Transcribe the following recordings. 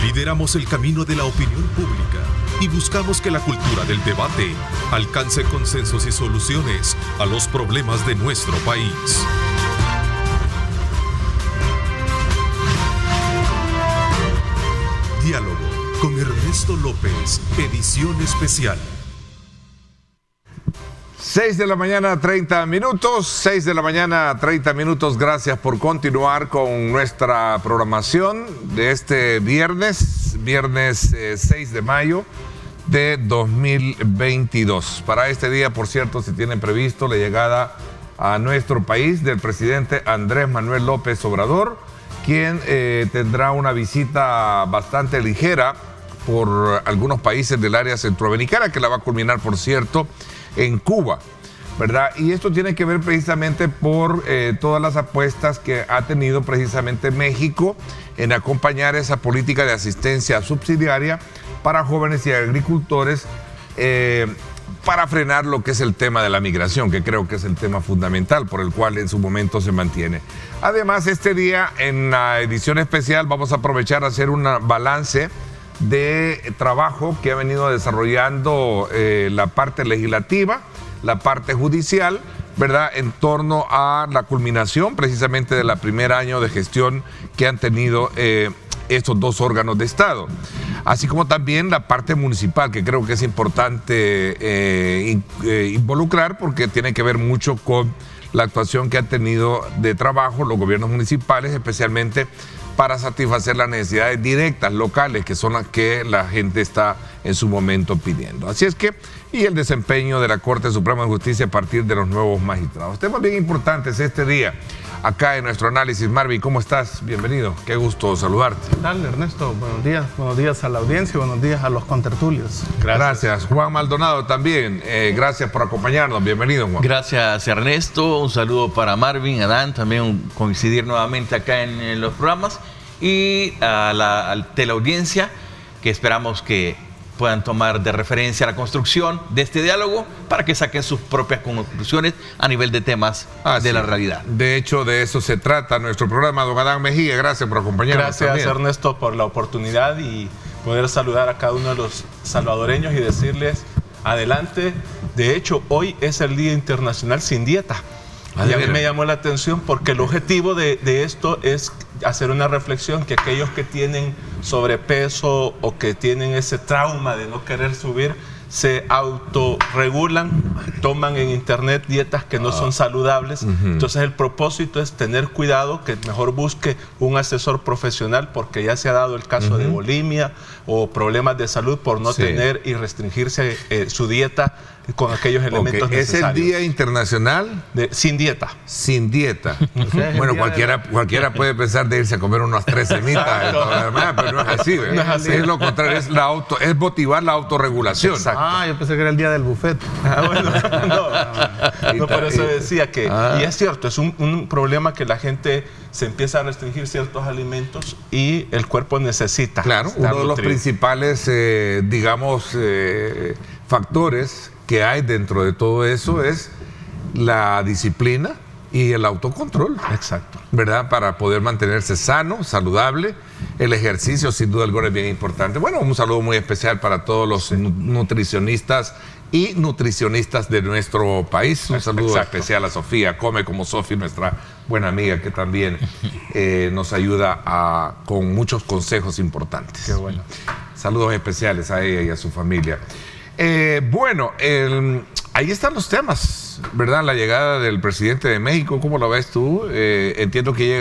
Lideramos el camino de la opinión pública y buscamos que la cultura del debate alcance consensos y soluciones a los problemas de nuestro país. Diálogo con Ernesto López, edición especial. 6 de la mañana, 30 minutos. 6 de la mañana, 30 minutos. Gracias por continuar con nuestra programación de este viernes 6 de mayo de 2022. Para este día, por cierto, se tiene previsto la llegada a nuestro país del presidente Andrés Manuel López Obrador, quien tendrá una visita bastante ligera por algunos países del área centroamericana, que la va a culminar, por cierto, en Cuba, ¿verdad? Y esto tiene que ver precisamente por todas las apuestas que ha tenido precisamente México en acompañar esa política de asistencia subsidiaria para jóvenes y agricultores para frenar lo que es el tema de la migración, que creo que es el tema fundamental por el cual en su momento se mantiene. Además, este día en la edición especial vamos a aprovechar a hacer un balance de trabajo que ha venido desarrollando la parte legislativa, la parte judicial, ¿verdad?, en torno a la culminación precisamente de la primer año de gestión que han tenido estos dos órganos de Estado. Así como también la parte municipal, que creo que es importante involucrar, porque tiene que ver mucho con la actuación que han tenido de trabajo los gobiernos municipales, especialmente para satisfacer las necesidades directas, locales, que son las que la gente está en su momento pidiendo. Así es que, y el desempeño de la Corte Suprema de Justicia a partir de los nuevos magistrados. Temas bien importantes este día, acá en nuestro análisis. Marvin, ¿cómo estás? Bienvenido, qué gusto saludarte. ¿Qué tal, Ernesto? Buenos días a la audiencia y buenos días a los contertulios. Gracias. Juan Maldonado también, gracias por acompañarnos. Bienvenido, Juan. Gracias, Ernesto. Un saludo para Marvin, Adán, también coincidir nuevamente acá en los programas, y a la teleaudiencia, que esperamos que puedan tomar de referencia la construcción de este diálogo para que saquen sus propias conclusiones a nivel de temas de la realidad. De hecho, de eso se trata nuestro programa. Don Adán Mejía, gracias por acompañarnos. Gracias, también. Ernesto, por la oportunidad y poder saludar a cada uno de los salvadoreños y decirles adelante. De hecho, hoy es el Día Internacional Sin Dieta. Y a mí me llamó la atención porque el objetivo de esto es hacer una reflexión, que aquellos que tienen sobrepeso o que tienen ese trauma de no querer subir, se autorregulan, toman en internet dietas que no son saludables. Entonces el propósito es tener cuidado, que mejor busque un asesor profesional, porque ya se ha dado el caso de bulimia o problemas de salud por no tener y restringirse su dieta con aquellos elementos necesarios. ¿Es el Día Internacional Sin Dieta? Sin dieta. Bueno, cualquiera puede pensar de irse a comer unas 3 semitas, pero no es así. No es así. Es lo contrario, es motivar la autorregulación. Exacto. Yo pensé que era el día del buffet. Bueno, no, por eso decía que, y es cierto, es un problema que la gente se empieza a restringir ciertos alimentos y el cuerpo necesita. Claro, uno de los principales, factores que hay dentro de todo eso es la disciplina y el autocontrol. Exacto. ¿Verdad? Para poder mantenerse sano, saludable. El ejercicio, sin duda alguna, es bien importante. Bueno, un saludo muy especial para todos los nutricionistas y nutricionistas de nuestro país. Un saludo especial a Sofía Come como Sofi, nuestra buena amiga, que también nos ayuda con muchos consejos importantes. Qué bueno. Saludos especiales a ella y a su familia. Ahí están los temas, ¿verdad? La llegada del presidente de México, ¿cómo lo ves tú? Entiendo que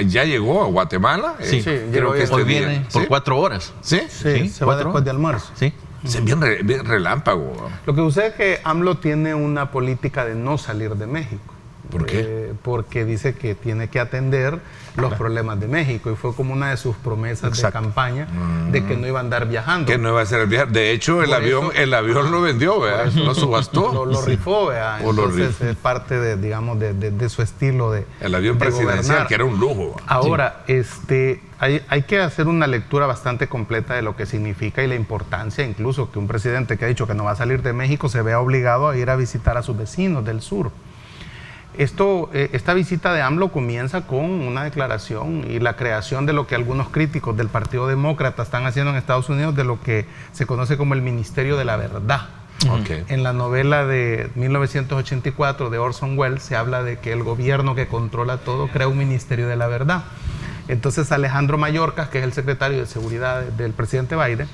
ya llegó a Guatemala. Sí, creo que hoy viene por 4 horas. ¿Sí? Sí, se va después de almuerzo. Sí. Es bien relámpago. Lo que sucede es que AMLO tiene una política de no salir de México. ¿Por qué? Porque dice que tiene que atender los problemas de México, y fue como una de sus promesas de campaña, de que no iba a andar viajando. Que no iba a hacer el viaje. De hecho, el avión lo vendió, ¿verdad? Lo subastó. Lo rifó, ¿verdad? Entonces es parte de su estilo de el avión presidencial, gobernar, que era un lujo. Ahora, hay que hacer una lectura bastante completa de lo que significa y la importancia, incluso que un presidente que ha dicho que no va a salir de México se vea obligado a ir a visitar a sus vecinos del sur. Esta visita de AMLO comienza con una declaración y la creación de lo que algunos críticos del Partido Demócrata están haciendo en Estados Unidos, de lo que se conoce como el Ministerio de la Verdad. Okay. En la novela de 1984 de Orson Welles se habla de que el gobierno que controla todo crea un Ministerio de la Verdad. Entonces Alejandro Mayorkas, que es el secretario de Seguridad del presidente Biden,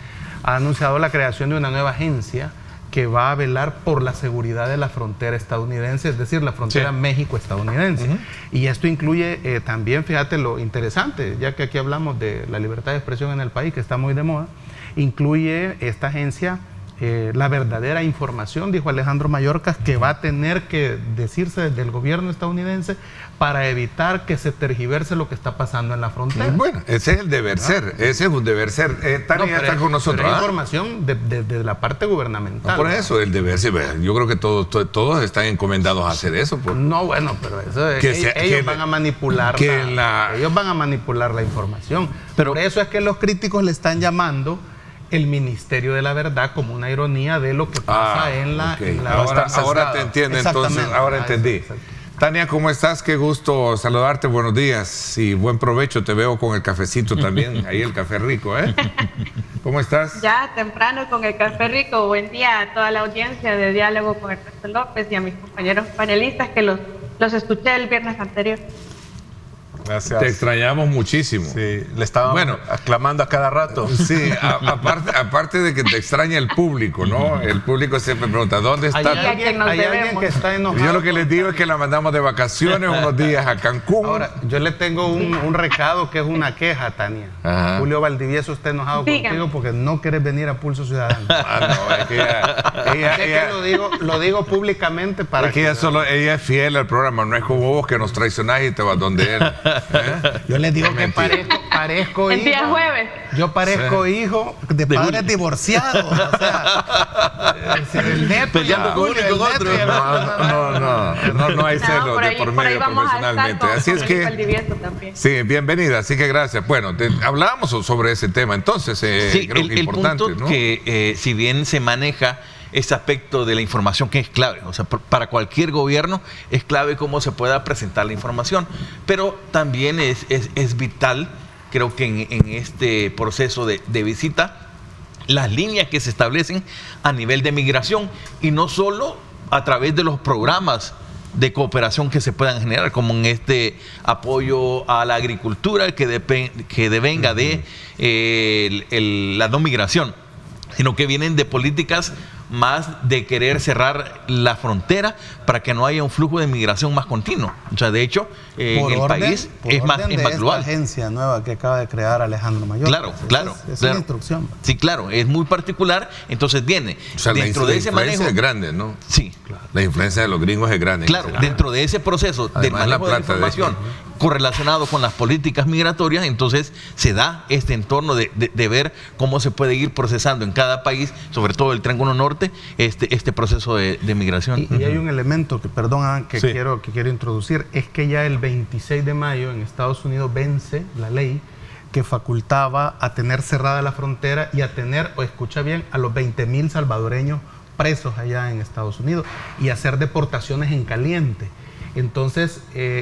ha anunciado la creación de una nueva agencia que va a velar por la seguridad de la frontera estadounidense, es decir, la frontera México-estadounidense. Y esto incluye también, fíjate lo interesante, ya que aquí hablamos de la libertad de expresión en el país, que está muy de moda, incluye esta agencia la verdadera información, dijo Alejandro Mayorkas, que va a tener que decirse desde el gobierno estadounidense para evitar que se tergiverse lo que está pasando en la frontera. Bueno, ese es el deber ser, ese es un deber ser. Tania está con nosotros. Pero hay información de la parte gubernamental. No, por eso, el deber ser. Yo creo que todos están encomendados a hacer eso. No, bueno, pero eso ellos van a manipular ellos van a manipular la información. Pero por eso es que los críticos le están llamando el Ministerio de la Verdad como una ironía de lo que pasa en la... Ahora te entiendo, entonces, ahora entendí. Tania, ¿cómo estás? Qué gusto saludarte, buenos días y buen provecho. Te veo con el cafecito también, ahí el café rico, ¿eh? ¿Cómo estás? Ya temprano con el café rico. Buen día a toda la audiencia de Diálogo con Ernesto López y a mis compañeros panelistas que los escuché el viernes anterior. Gracias. Te extrañamos muchísimo. Sí, le estábamos aclamando a cada rato. Sí, aparte de que te extraña el público, ¿no? El público siempre pregunta, ¿dónde está? Hay alguien que está enojado. Yo lo que les digo es que la mandamos de vacaciones unos días a Cancún. Ahora, yo le tengo un recado que es una queja, Tania. Ajá. Julio Valdivieso está enojado contigo porque no quieres venir a Pulso Ciudadano. No, es que lo digo públicamente para que ella es fiel al programa, no es como vos que nos traicionás y te vas donde él. Yo les digo que parezco el hijo. día jueves. Yo parezco hijo de padres divorciados. O sea, el neto peleando con uno y con otro. No hay celos de por medio profesionalmente. Así es que. Sí, bienvenida. Así que gracias. Bueno, hablábamos sobre ese tema. Entonces, sí, creo que es importante, punto, ¿no? Que si bien se maneja este aspecto de la información, que es clave, o sea, para cualquier gobierno es clave cómo se pueda presentar la información, pero también es vital, creo que en este proceso de visita, las líneas que se establecen a nivel de migración y no solo a través de los programas de cooperación que se puedan generar, como en este apoyo a la agricultura que devenga de la no migración, sino que vienen de políticas más de querer cerrar la frontera para que no haya un flujo de migración más continuo. O sea, de hecho, en el país es más global. Esta agencia nueva que acaba de crear Alejandro Mayorkas. Claro. Es una instrucción. Sí, claro, es muy particular. Entonces viene dentro de ese manejo. La influencia es grande, ¿no? Sí. La influencia de los gringos es grande. Claro, dentro de ese proceso del manejo de la información correlacionado con las políticas migratorias, entonces se da este entorno de ver cómo se puede ir procesando en cada país, sobre todo el Triángulo Norte, este proceso de migración. Y hay un elemento que, quiero introducir, es que ya el 26 de mayo en Estados Unidos vence la ley que facultaba a tener cerrada la frontera y a tener, o escucha bien, a los 20,000 salvadoreños presos allá en Estados Unidos y hacer deportaciones en caliente. Entonces,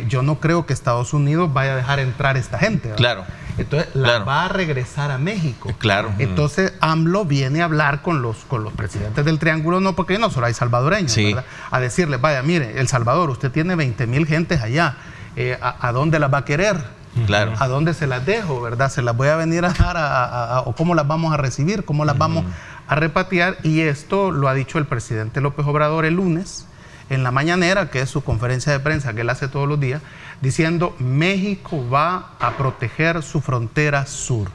yo no creo que Estados Unidos vaya a dejar entrar esta gente, ¿verdad? Claro. Entonces, va a regresar a México. Claro. Entonces, AMLO viene a hablar con los presidentes del Triángulo, no porque no solo hay salvadoreños, ¿verdad? A decirles, vaya, mire, El Salvador, usted tiene 20,000 gentes allá, ¿a dónde las va a querer? Claro. ¿A dónde se las dejo, verdad? ¿Se las voy a venir a dar o cómo las vamos a recibir? ¿Cómo las vamos a repatriar? Y esto lo ha dicho el presidente López Obrador el lunes, en la mañanera, que es su conferencia de prensa que él hace todos los días, diciendo México va a proteger su frontera sur.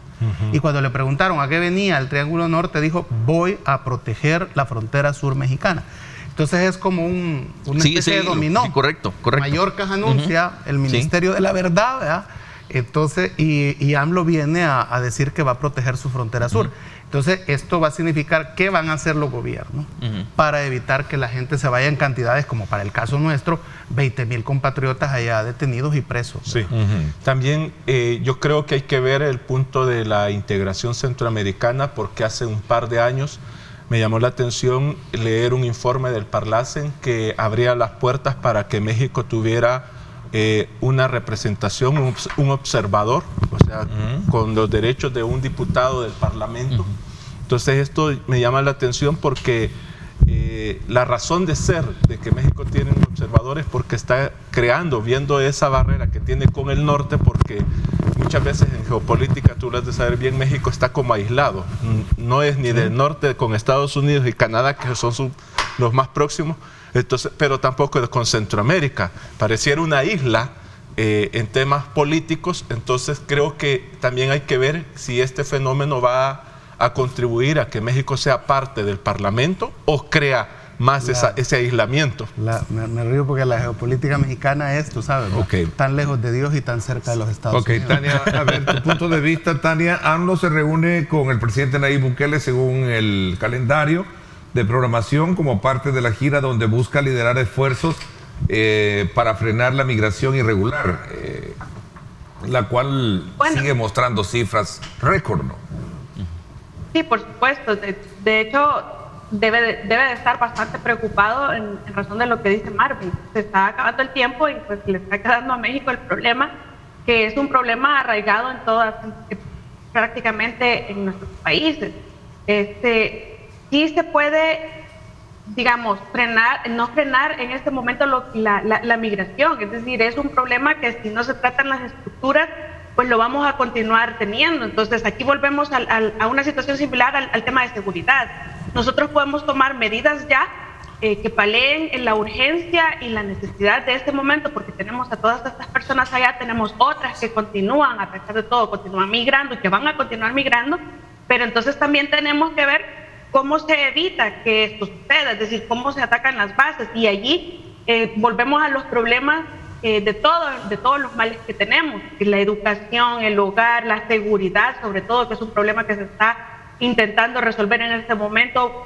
Y cuando le preguntaron a qué venía el Triángulo Norte, dijo, voy a proteger la frontera sur mexicana. Entonces es como una especie de dominó. Sí, correcto. Mayorkas anuncia el Ministerio de la Verdad, ¿verdad? Entonces, y AMLO viene a decir que va a proteger su frontera sur. Entonces, esto va a significar qué van a hacer los gobiernos para evitar que la gente se vaya en cantidades, como para el caso nuestro, 20,000 compatriotas allá detenidos y presos. Sí. También yo creo que hay que ver el punto de la integración centroamericana, porque hace un par de años me llamó la atención leer un informe del Parlacen que abría las puertas para que México tuviera una representación, un observador, o sea, con los derechos de un diputado del Parlamento. Entonces esto me llama la atención porque la razón de ser de que México tiene un observador es porque está viendo esa barrera que tiene con el norte, porque muchas veces en geopolítica, tú lo has de saber bien, México está como aislado, no es ni del norte con Estados Unidos y Canadá, que son los más próximos, entonces, pero tampoco con Centroamérica, pareciera una isla en temas políticos. Entonces creo que también hay que ver si este fenómeno va a contribuir a que México sea parte del Parlamento o crea más ese aislamiento. Me río porque la geopolítica mexicana es, tú sabes, tan lejos de Dios y tan cerca de los Estados Unidos. Tania, a ver, tu punto de vista, Tania. AMLO se reúne con el presidente Nayib Bukele según el calendario de programación como parte de la gira donde busca liderar esfuerzos para frenar la migración irregular, la cual sigue mostrando cifras récord, ¿no? Sí, por supuesto. De hecho, debe de estar bastante preocupado en razón de lo que dice Marvin. Se está acabando el tiempo y pues le está quedando a México el problema, que es un problema arraigado prácticamente en nuestros países. Sí se puede, digamos, no frenar en este momento la migración. Es decir, es un problema que si no se tratan las estructuras, pues lo vamos a continuar teniendo. Entonces aquí volvemos a una situación similar al tema de seguridad. Nosotros podemos tomar medidas ya que paleen en la urgencia y la necesidad de este momento, porque tenemos a todas estas personas allá, tenemos otras que continúan, a pesar de todo, continúan migrando y que van a continuar migrando, pero entonces también tenemos que ver cómo se evita que esto suceda, es decir, cómo se atacan las bases, y allí volvemos a los problemas de todos los males que tenemos, la educación, el hogar, la seguridad, sobre todo, que es un problema que se está intentando resolver en este momento,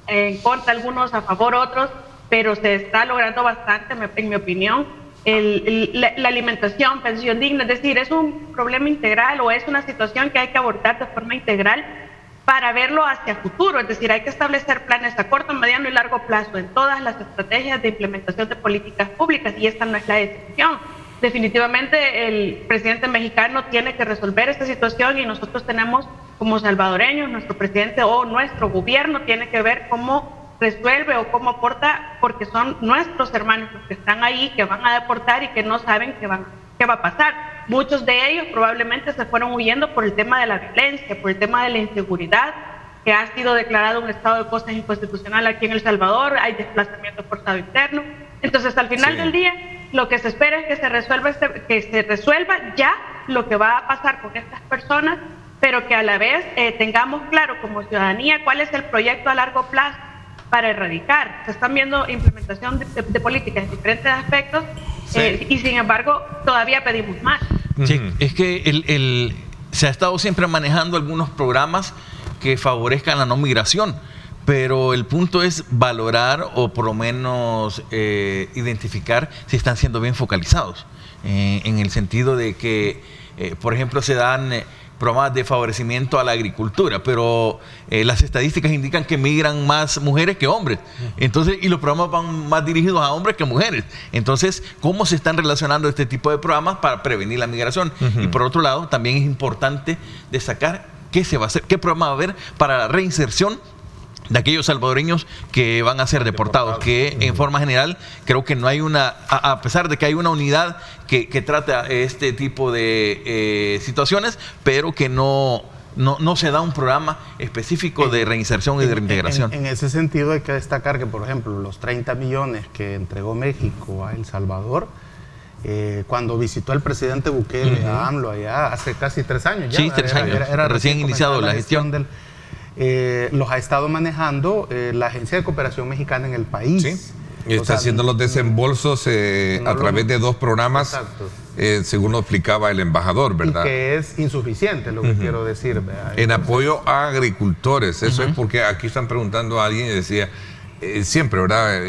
en contra algunos, a favor otros, pero se está logrando bastante, en mi opinión. La alimentación, pensión digna, es decir, es un problema integral, o es una situación que hay que abordar de forma integral para verlo hacia futuro. Es decir, hay que establecer planes a corto, mediano y largo plazo en todas las estrategias de implementación de políticas públicas, y esta no es la excepción. Definitivamente el presidente mexicano tiene que resolver esta situación, y nosotros tenemos como salvadoreños, nuestro presidente o nuestro gobierno tiene que ver cómo resuelve o cómo aporta, porque son nuestros hermanos los que están ahí, que van a deportar y que no saben qué va a pasar. Muchos de ellos probablemente se fueron huyendo por el tema de la violencia, por el tema de la inseguridad, que ha sido declarado un estado de cosas inconstitucional aquí en El Salvador, hay desplazamiento forzado interno. Entonces, al final del día, lo que se espera es que se resuelva ya lo que va a pasar con estas personas, pero que a la vez tengamos claro como ciudadanía cuál es el proyecto a largo plazo para erradicar. Se están viendo implementación de políticas en diferentes aspectos, y sin embargo todavía pedimos más. Sí, es que se ha estado siempre manejando algunos programas que favorezcan la no migración, pero el punto es valorar, o por lo menos identificar si están siendo bien focalizados, en el sentido de que, por ejemplo, se dan programas de favorecimiento a la agricultura, pero las estadísticas indican que migran más mujeres que hombres. Entonces, y los programas van más dirigidos a hombres que mujeres. Entonces, ¿cómo se están relacionando este tipo de programas para prevenir la migración? Y por otro lado, también es importante destacar qué se va a hacer, qué programa va a haber para la reinserción de aquellos salvadoreños que van a ser deportados, que en forma general creo que no hay a pesar de que hay una unidad que trata este tipo de situaciones, pero que no se da un programa específico de reinserción y de reintegración. En ese sentido hay que destacar que, por ejemplo, los 30 millones que entregó México a El Salvador, cuando visitó el presidente Bukele a AMLO allá hace casi 3 años ya. Sí, 3 años. Era recién iniciado la gestión. Los ha estado manejando la Agencia de Cooperación Mexicana en el país. Sí. Y está haciendo los desembolsos a través de 2 programas, según lo explicaba el embajador, ¿verdad? Y que es insuficiente, lo que quiero decir, ¿verdad? En apoyo a agricultores. Eso es porque aquí están preguntando a alguien y decía, siempre, ¿verdad?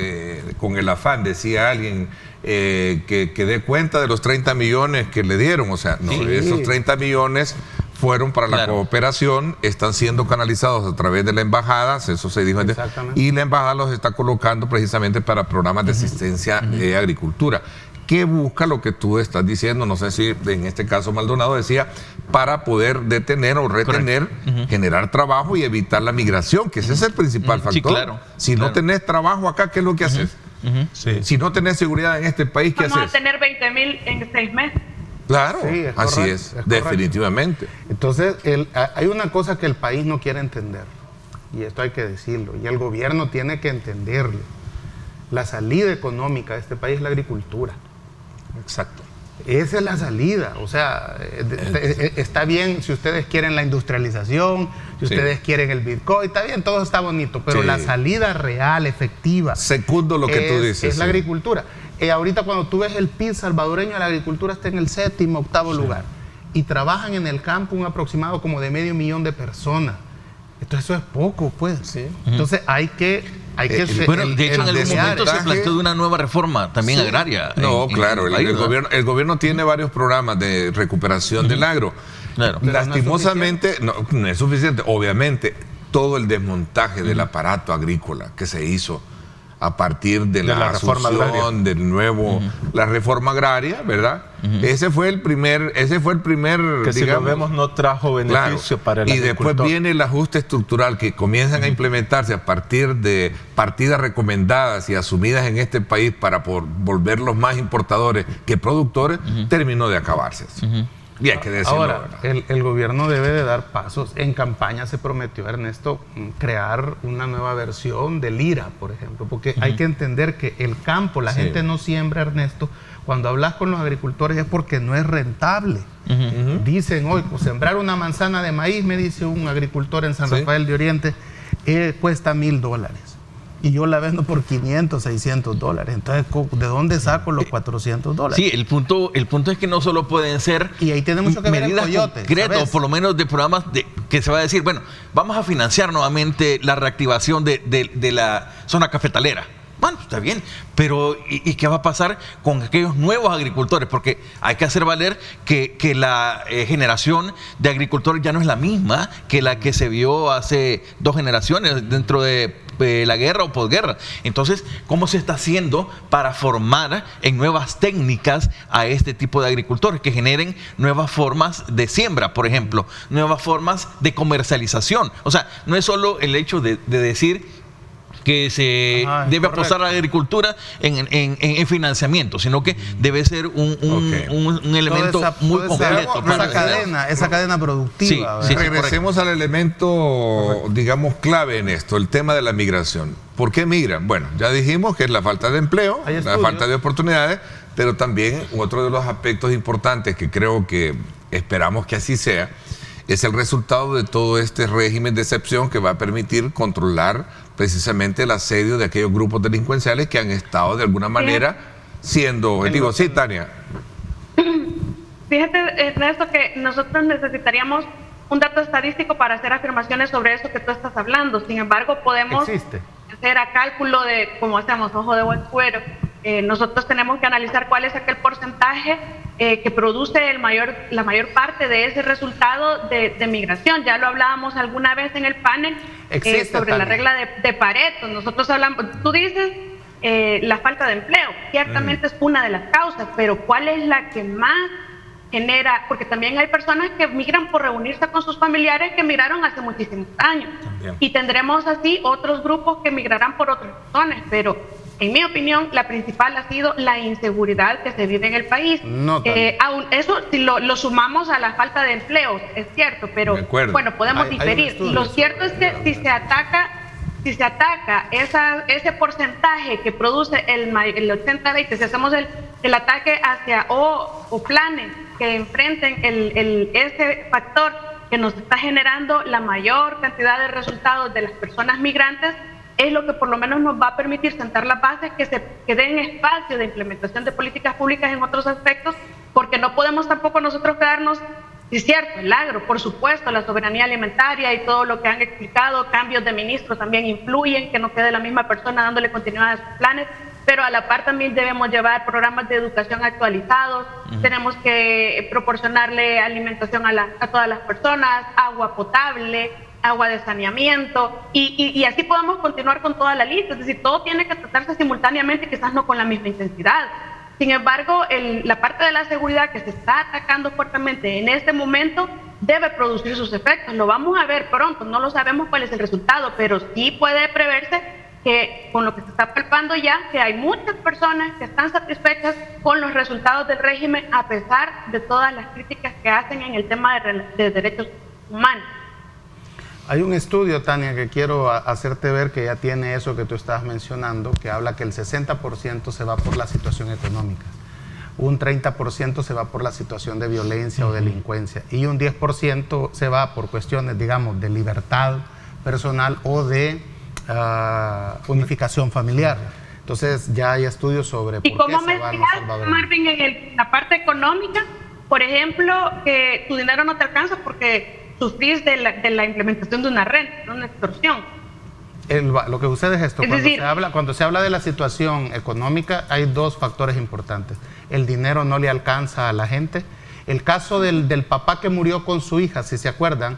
Con el afán, decía alguien, que dé cuenta de los 30 millones que le dieron. O sea, no, esos 30 millones fueron para la Claro. cooperación, están siendo canalizados a través de las embajadas, eso se dijo antes, Exactamente. y la embajada los está colocando precisamente para programas de asistencia de agricultura. ¿Qué busca lo que tú estás diciendo? No sé si en este caso Maldonado decía, para poder detener o retener, generar trabajo y evitar la migración, que ese es el principal factor. Sí, claro, Si no claro. tenés trabajo acá, ¿qué es lo que haces? Sí. Si no tenés seguridad en este país, ¿qué Vamos haces? a tener 20,000 en 6 meses. Claro, Sí, es así correcto, es, es correcto. definitivamente. Entonces, hay una cosa que el país no quiere entender, y esto hay que decirlo, y el gobierno tiene que entenderlo. La salida económica de este país es la agricultura. Exacto. Esa es la salida. O sea, está bien si ustedes quieren la industrialización, si Sí. ustedes quieren el Bitcoin, está bien, todo está bonito, pero Sí. la salida real, efectiva, Secundo lo que tú dices. es la sí. agricultura. Ahorita cuando tú ves el PIB salvadoreño, la agricultura está en el 7º, 8º lugar. Y trabajan en el campo un aproximado como de 500,000 de personas. Entonces eso es poco, pues. Sí. Entonces hay que Bueno, de hecho, en algún momento se desventaje- planteó de una nueva reforma también agraria. No, en claro, el país, el ¿verdad? gobierno tiene varios programas de recuperación del agro. Claro. Pero no es Lastimosamente, no es suficiente. Obviamente, todo el desmontaje del aparato agrícola que se hizo a partir de la reforma agraria. asunción del nuevo, la reforma agraria, ¿verdad? Ese fue el primer, Que si lo digamos, vemos no trajo claro. beneficio para el Y después agricultor. viene el ajuste estructural que comienzan a implementarse a partir de partidas recomendadas y asumidas en este país para volverlos más importadores que productores, terminó de acabarse. Y hay que decirlo. Ahora, ¿verdad? el gobierno debe de dar pasos. En campaña se prometió, Ernesto, crear una nueva versión del IRA, por ejemplo, porque hay que entender que el campo, la Sí. gente no siembra, Ernesto. Cuando hablas con los agricultores es porque no es rentable. Dicen hoy, pues, sembrar una manzana de maíz, me dice un agricultor en San Sí. Rafael de Oriente, cuesta $1,000. Y yo la vendo por $500, $600. Entonces, ¿de dónde saco los $400? Sí, el punto es que no solo pueden ser Y ahí tiene mucho que ver el medidas coyote, concretas, ¿sabes? o por lo menos de programas que se va a decir, bueno, vamos a financiar nuevamente la reactivación de la zona cafetalera. Bueno, está bien, pero ¿y qué va a pasar con aquellos nuevos agricultores? Porque hay que hacer valer que la generación de agricultores ya no es la misma que la que se vio hace 2 generaciones dentro de la guerra o posguerra. Entonces, ¿cómo se está haciendo para formar en nuevas técnicas a este tipo de agricultores que generen nuevas formas de siembra, por ejemplo, nuevas formas de comercialización? O sea, no es solo el hecho de decir que se Ajá, es debe correcto. apostar a la agricultura en financiamiento, sino que debe ser un elemento muy completo. Esa cadena productiva. Sí, ¿verdad? Regresemos al elemento, digamos, clave en esto, el tema de la migración. ¿Por qué migran? Bueno, ya dijimos que es la falta de empleo, Hay la estudios. falta de oportunidades, pero también otro de los aspectos importantes que creo que esperamos que así sea, es el resultado de todo este régimen de excepción que va a permitir controlar precisamente el asedio de aquellos grupos delincuenciales que han estado de alguna manera siendo objetivos. Sí, Tania. Fíjate, Ernesto, que nosotros necesitaríamos un dato estadístico para hacer afirmaciones sobre eso que tú estás hablando. Sin embargo, podemos Existe. hacer a cálculo de, como hacemos, ojo de buen cuero. Nosotros tenemos que analizar cuál es aquel porcentaje que produce la mayor parte de ese resultado de migración. Ya lo hablábamos alguna vez en el panel sobre la regla de Pareto. Nosotros hablamos, tú dices la falta de empleo, ciertamente es una de las causas, pero ¿cuál es la que más genera? Porque también hay personas que migran por reunirse con sus familiares que migraron hace muchísimos años. También. Y tendremos así otros grupos que migrarán por otras razones, pero en mi opinión, la principal ha sido la inseguridad que se vive en el país. No tanto. Aún eso, si lo sumamos a la falta de empleos, es cierto, pero De acuerdo. bueno, podemos Hay un diferir. estudio Lo cierto es que sobre si se ataca ese porcentaje que produce el 80-20, si hacemos el ataque hacia o planes que enfrenten ese factor que nos está generando la mayor cantidad de resultados de las personas migrantes, es lo que por lo menos nos va a permitir sentar las bases que den espacio de implementación de políticas públicas en otros aspectos, porque no podemos tampoco nosotros quedarnos, sí es cierto, el agro, por supuesto, la soberanía alimentaria y todo lo que han explicado, cambios de ministros también influyen, que no quede la misma persona dándole continuidad a sus planes, pero a la par también debemos llevar programas de educación actualizados, tenemos que proporcionarle alimentación a todas las personas, agua potable, agua de saneamiento, y así podemos continuar con toda la lista. Es decir, todo tiene que tratarse simultáneamente, quizás no con la misma intensidad. Sin embargo, la parte de la seguridad que se está atacando fuertemente en este momento debe producir sus efectos. Lo vamos a ver pronto, no lo sabemos cuál es el resultado, pero sí puede preverse que con lo que se está palpando ya, que hay muchas personas que están satisfechas con los resultados del régimen a pesar de todas las críticas que hacen en el tema de derechos humanos. Hay un estudio, Tania, que quiero hacerte ver que ya tiene eso que tú estabas mencionando, que habla que el 60% se va por la situación económica, un 30% se va por la situación de violencia o delincuencia y un 10% se va por cuestiones, digamos, de libertad personal o de unificación familiar. Entonces ya hay estudios sobre por qué se van los salvadoreños. Marvin, en la parte económica, por ejemplo, que tu dinero no te alcanza porque sufrís de la implementación de una renta, de una extorsión. Lo que sucede es esto, cuando se habla de la situación económica hay dos factores importantes. El dinero no le alcanza a la gente. El caso del papá que murió con su hija, si se acuerdan,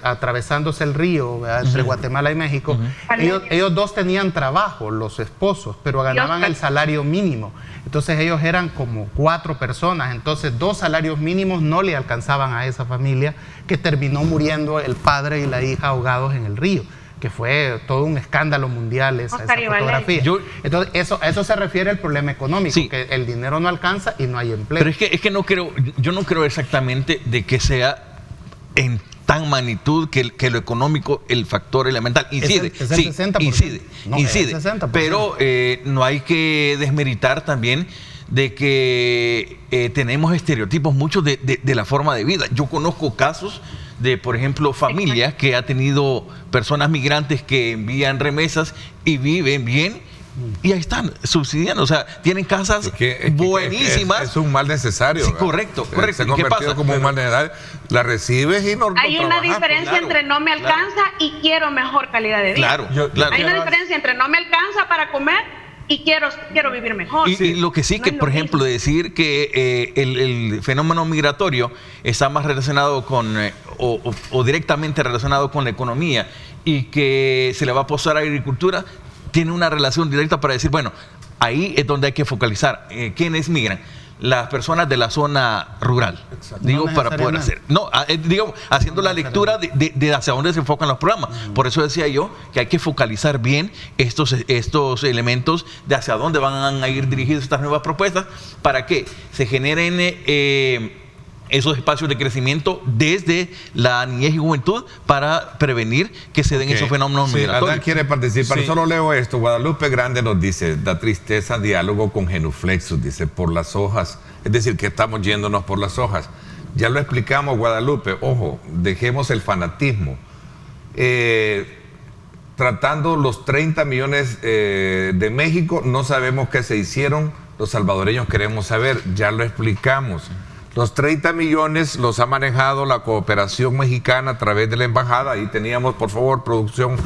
atravesándose el río entre Guatemala y México, ellos dos tenían trabajo, los esposos, pero ganaban el salario mínimo. Entonces ellos eran como 4 personas, entonces 2 salarios mínimos no le alcanzaban a esa familia, que terminó muriendo el padre y la hija ahogados en el río, que fue todo un escándalo mundial esa fotografía. Entonces a eso se refiere el problema económico, sí, que el dinero no alcanza y no hay empleo. Pero es que yo no creo exactamente de que sea en tan magnitud que lo económico, el factor elemental, incide. Es el 60%. Incide, no, incide. Es el 60%. Pero no hay que desmeritar también de que tenemos estereotipos muchos de la forma de vida. Yo conozco casos de, por ejemplo, familias que ha tenido personas migrantes que envían remesas y viven bien, y ahí están, subsidiando, o sea, tienen casas buenísimas. Es un mal necesario. Sí, correcto. Se ha convertido como un mal necesario. La recibes y no hay una diferencia entre no me alcanza y quiero mejor calidad de vida. Hay una diferencia entre no me alcanza para comer y quiero vivir mejor. Y lo que sí, no que por ejemplo, decir que el fenómeno migratorio está más relacionado con, o directamente relacionado con la economía, y que se le va a apostar a la agricultura, tiene una relación directa para decir, bueno, ahí es donde hay que focalizar. ¿Quiénes migran? Las personas de la zona rural. Exacto. Digo, no para poder hacer. No, digo, haciendo la lectura de hacia dónde se enfocan los programas. Por eso decía yo que hay que focalizar bien estos elementos de hacia dónde van a ir dirigidas estas nuevas propuestas para que se generen esos espacios de crecimiento desde la niñez y juventud para prevenir que se den esos fenómenos migratorios. Adán quiere participar, solo leo esto. Guadalupe Grande nos dice, da tristeza diálogo con genuflexos, dice, por las hojas, es decir, que estamos yéndonos por las hojas. Ya lo explicamos, Guadalupe, ojo, dejemos el fanatismo. Tratando los 30 millones de México, no sabemos qué se hicieron, los salvadoreños queremos saber, ya lo explicamos. Los 30 millones los ha manejado la cooperación mexicana a través de la embajada. Ahí teníamos, por favor, producción,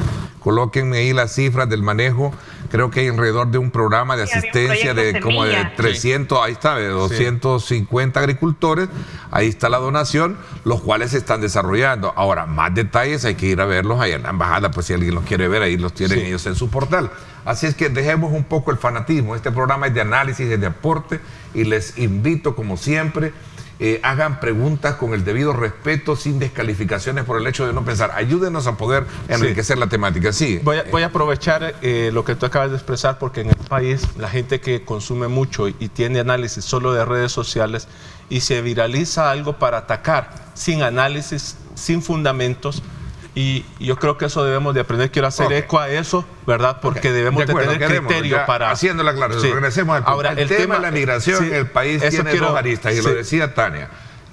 colóquenme ahí las cifras del manejo. Creo que hay alrededor de un programa de asistencia de como de 300, ahí está, de 250 agricultores. Ahí está la donación, los cuales se están desarrollando. Ahora, más detalles hay que ir a verlos ahí en la embajada, pues si alguien los quiere ver, ahí los tienen ellos en su portal. Así es que dejemos un poco el fanatismo. Este programa es de análisis, es de aporte, y les invito, como siempre, hagan preguntas con el debido respeto, sin descalificaciones por el hecho de no pensar. Ayúdenos a poder enriquecer la temática. Sí. Voy a aprovechar lo que tú acabas de expresar, porque en el país la gente que consume mucho y tiene análisis solo de redes sociales y se viraliza algo para atacar sin análisis, sin fundamentos. Y yo creo que eso debemos de aprender. Quiero hacer eco a eso, ¿verdad? Porque debemos de tener criterio para... Haciendo la aclaración, regresemos al punto. Ahora, el tema de la migración en el país tiene dos aristas, y lo decía Tania.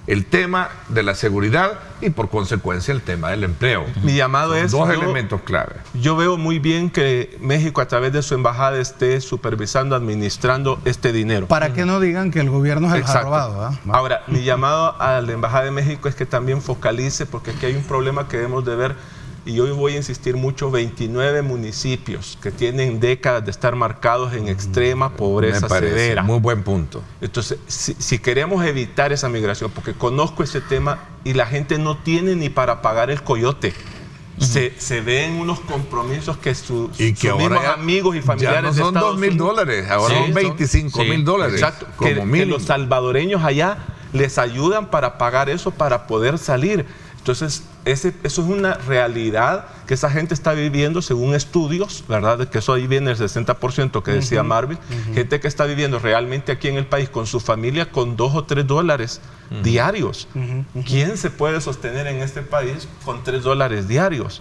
El tema de la seguridad y, por consecuencia, el tema del empleo. Mi llamado es... Dos elementos clave. Yo veo muy bien que México, a través de su embajada, esté supervisando, administrando este dinero. Para que no digan que el gobierno se los ha robado. Ahora, mi llamado a la Embajada de México es que también focalice, porque aquí hay un problema que debemos de ver y hoy voy a insistir mucho, 29 municipios que tienen décadas de estar marcados en extrema pobreza severa. Muy buen punto. Entonces, si queremos evitar esa migración, porque conozco ese tema y la gente no tiene ni para pagar el coyote. Se ven unos compromisos que sus mismos amigos y familiares ya no son de Estados $2,000, ahora son $25,000. Exacto, que los salvadoreños allá les ayudan para pagar eso, para poder salir. Entonces, eso es una realidad que esa gente está viviendo según estudios, ¿verdad? Que eso ahí viene el 60% que decía Marvin. Gente que está viviendo realmente aquí en el país con su familia con $2 o $3 diarios. ¿Quién se puede sostener en este país con $3 diarios?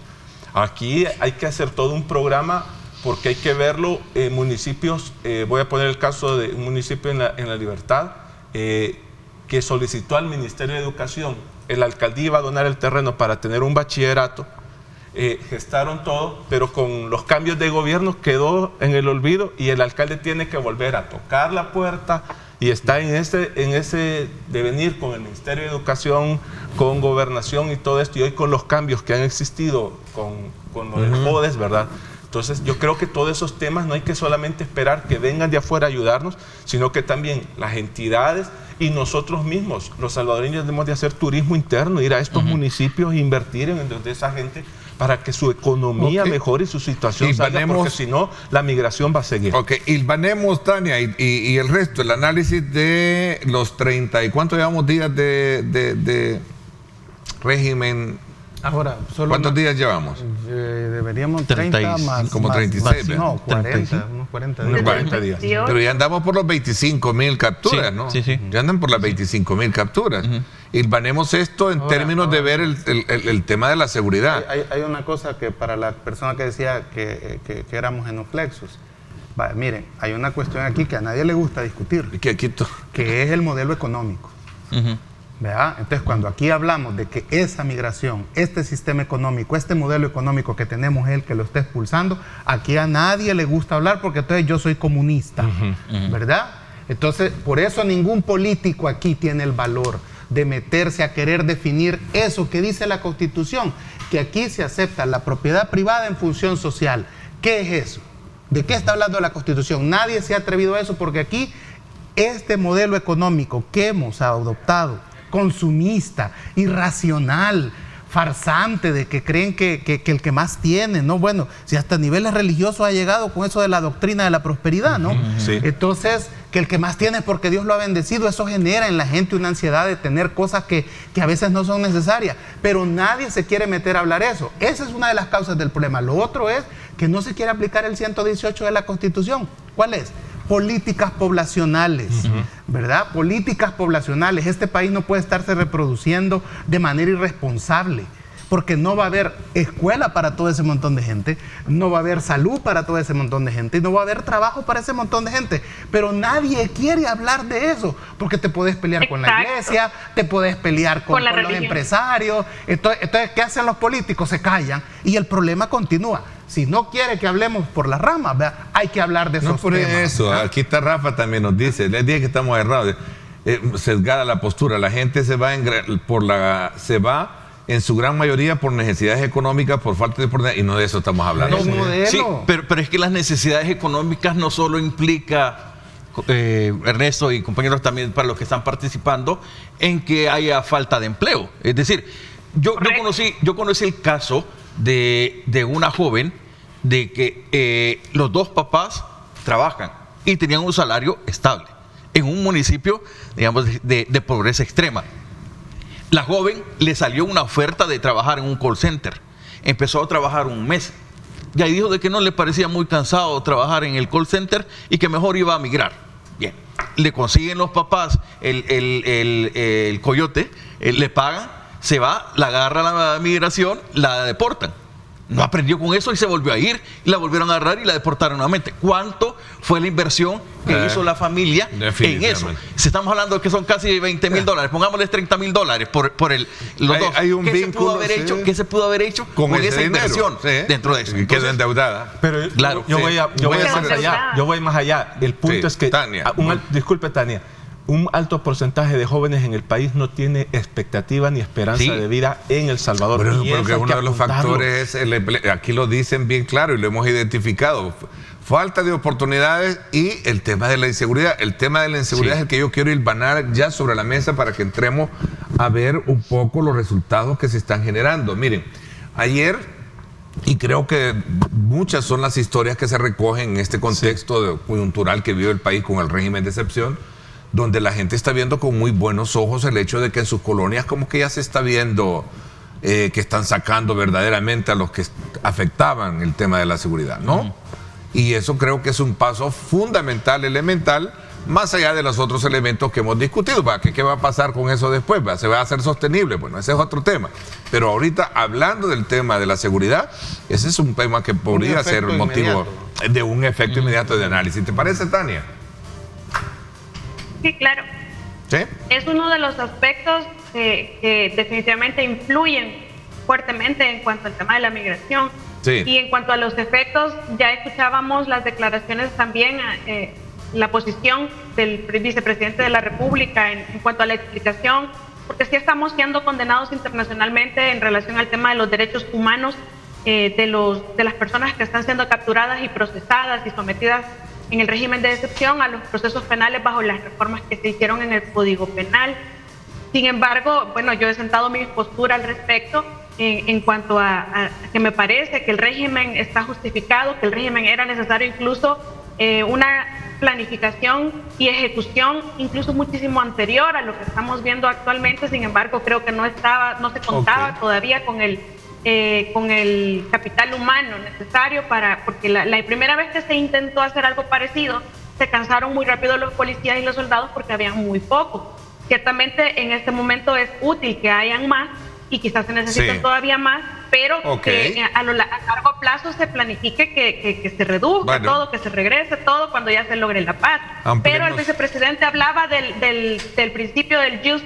Aquí hay que hacer todo un programa porque hay que verlo en municipios. Voy a poner el caso de un municipio en la Libertad que solicitó al Ministerio de Educación. La alcaldía iba a donar el terreno para tener un bachillerato, gestaron todo, pero con los cambios de gobierno quedó en el olvido y el alcalde tiene que volver a tocar la puerta y está en ese devenir con el Ministerio de Educación, con Gobernación y todo esto, y hoy con los cambios que han existido con lo del JODES, ¿verdad? Entonces yo creo que todos esos temas no hay que solamente esperar que vengan de afuera a ayudarnos, sino que también las entidades y nosotros mismos, los salvadoreños, debemos de hacer turismo interno, ir a estos municipios e invertir en esa gente para que su economía mejore y su situación salga, porque si no, la migración va a seguir. Ok, hilvanemos, Tania, y el resto, el análisis de los 30, ¿y cuántos llevamos días de régimen? Ahora, ¿Cuántos días llevamos? Deberíamos 30 más. Como 36. No, 40, unos 40 días. Unos 40 días. Pero ya andamos por los 25,000 capturas, sí, ¿no? Sí. Ya andan por las 25,000 capturas. Hilvanemos esto en términos de ver el tema de la seguridad. Hay una cosa que para la persona que decía que éramos genuflexos. Miren, hay una cuestión aquí que a nadie le gusta discutir. Que es el modelo económico. ¿Verdad? Entonces, cuando aquí hablamos de que esa migración, este sistema económico, este modelo económico que tenemos es el que lo está expulsando, aquí a nadie le gusta hablar porque entonces yo soy comunista, ¿verdad? Entonces, por eso ningún político aquí tiene el valor de meterse a querer definir eso que dice la Constitución, que aquí se acepta la propiedad privada en función social. ¿Qué es eso? ¿De qué está hablando la Constitución? Nadie se ha atrevido a eso porque aquí este modelo económico que hemos adoptado, consumista, irracional, farsante, de que creen que el que más tiene, ¿no? Bueno, si hasta niveles religiosos ha llegado con eso de la doctrina de la prosperidad, ¿no? Sí. Entonces, que el que más tiene es porque Dios lo ha bendecido, eso genera en la gente una ansiedad de tener cosas que a veces no son necesarias, pero nadie se quiere meter a hablar eso. Esa es una de las causas del problema. Lo otro es que no se quiere aplicar el 118 de la Constitución. ¿Cuál es? Políticas poblacionales, ¿verdad? Políticas poblacionales. Este país no puede estarse reproduciendo de manera irresponsable, porque no va a haber escuela para todo ese montón de gente, no va a haber salud para todo ese montón de gente, y no va a haber trabajo para ese montón de gente. Pero nadie quiere hablar de eso, porque te puedes pelear con la iglesia, te puedes pelear con los empresarios. Entonces, ¿qué hacen los políticos? Se callan y el problema continúa. Si no quiere que hablemos por las ramas, ¿verdad? Hay que hablar de esos temas. No por eso, aquí está Rafa también nos dice, les dije que estamos errados, sesgada la postura, la gente se va en su gran mayoría por necesidades económicas, por falta de oportunidad, y no de eso estamos hablando. Sí, pero es que las necesidades económicas no solo implica, Ernesto y compañeros también para los que están participando, en que haya falta de empleo. Es decir, yo conocí el caso de una joven de que los dos papás trabajan y tenían un salario estable en un municipio, digamos, de pobreza extrema. La joven le salió una oferta de trabajar en un call center. Empezó a trabajar un mes. Y ahí dijo de que no le parecía muy cansado trabajar en el call center y que mejor iba a migrar. Bien, le consiguen los papás el coyote, le pagan, se va, la agarra la migración, la deportan. No aprendió con eso y se volvió a ir, y la volvieron a agarrar y la deportaron nuevamente. ¿Cuánto fue la inversión que hizo la familia en eso? Si estamos hablando de que son casi $20,000, pongámosles $30,000 por los dos. Hay un vínculo, ¿Qué se pudo haber hecho con esa inversión dentro de eso? Y quedó endeudada. Pero claro, yo voy más allá. El punto es que, Tania. Disculpe, Tania. un alto porcentaje de jóvenes en el país no tiene expectativa ni esperanza de vida en El Salvador. Pero que uno de los factores es aquí lo dicen bien claro y lo hemos identificado: falta de oportunidades y el tema de la inseguridad. El tema de la inseguridad es el que yo quiero hilvanar ya sobre la mesa para que entremos a ver un poco los resultados que se están generando. Miren, ayer, y creo que muchas son las historias que se recogen en este contexto coyuntural que vive el país con el régimen de excepción, donde la gente está viendo con muy buenos ojos el hecho de que en sus colonias como que ya se está viendo que están sacando verdaderamente a los que afectaban el tema de la seguridad, ¿no? Y eso creo que es un paso fundamental, elemental, más allá de los otros elementos que hemos discutido. ¿Qué va a pasar con eso después? ¿Se va a hacer sostenible? Bueno, ese es otro tema. Pero ahorita, hablando del tema de la seguridad, ese es un tema que podría ser motivo de un efecto inmediato de análisis. ¿Te parece, Tania? Sí, claro. ¿Sí? Es uno de los aspectos que definitivamente influyen fuertemente en cuanto al tema de la migración. Sí. Y en cuanto a los efectos, ya escuchábamos las declaraciones también, la posición del vicepresidente de la República en cuanto a la explicación, porque sí estamos siendo condenados internacionalmente en relación al tema de los derechos humanos de las personas que están siendo capturadas y procesadas y sometidas en el régimen de excepción a los procesos penales bajo las reformas que se hicieron en el Código Penal. Sin embargo, bueno, yo he sentado mi postura al respecto en cuanto a que me parece que el régimen está justificado, que el régimen era necesario incluso una planificación y ejecución incluso muchísimo anterior a lo que estamos viendo actualmente. Sin embargo, creo que no se contaba todavía con el capital humano necesario porque la primera vez que se intentó hacer algo parecido, se cansaron muy rápido los policías y los soldados porque habían muy poco. Ciertamente en este momento es útil que hayan más y quizás se necesiten todavía más, pero que a largo plazo se planifique que se reduzca todo, que se regrese todo cuando ya se logre la paz. Pero el vicepresidente hablaba del principio del jus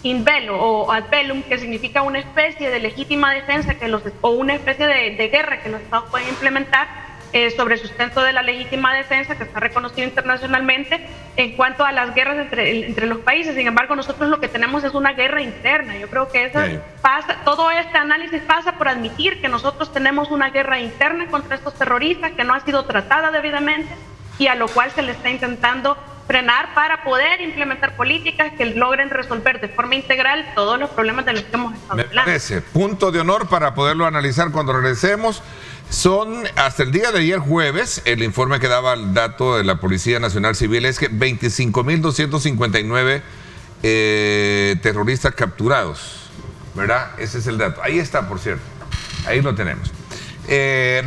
in bello o ad bellum, que significa una especie de legítima defensa o una especie de guerra que los estados pueden implementar sobre el sustento de la legítima defensa, que está reconocido internacionalmente en cuanto a las guerras entre los países. Sin embargo, nosotros lo que tenemos es una guerra interna. Yo creo que todo este análisis pasa por admitir que nosotros tenemos una guerra interna contra estos terroristas que no ha sido tratada debidamente y a lo cual se le está intentando frenar para poder implementar políticas que logren resolver de forma integral todos los problemas de los que hemos estado hablando. Me parece punto de honor para poderlo analizar cuando regresemos. Son, hasta el día de ayer jueves, el informe que daba el dato de la Policía Nacional Civil es que 25.259 terroristas capturados, ¿verdad? Ese es el dato. Ahí está, por cierto. Ahí lo tenemos.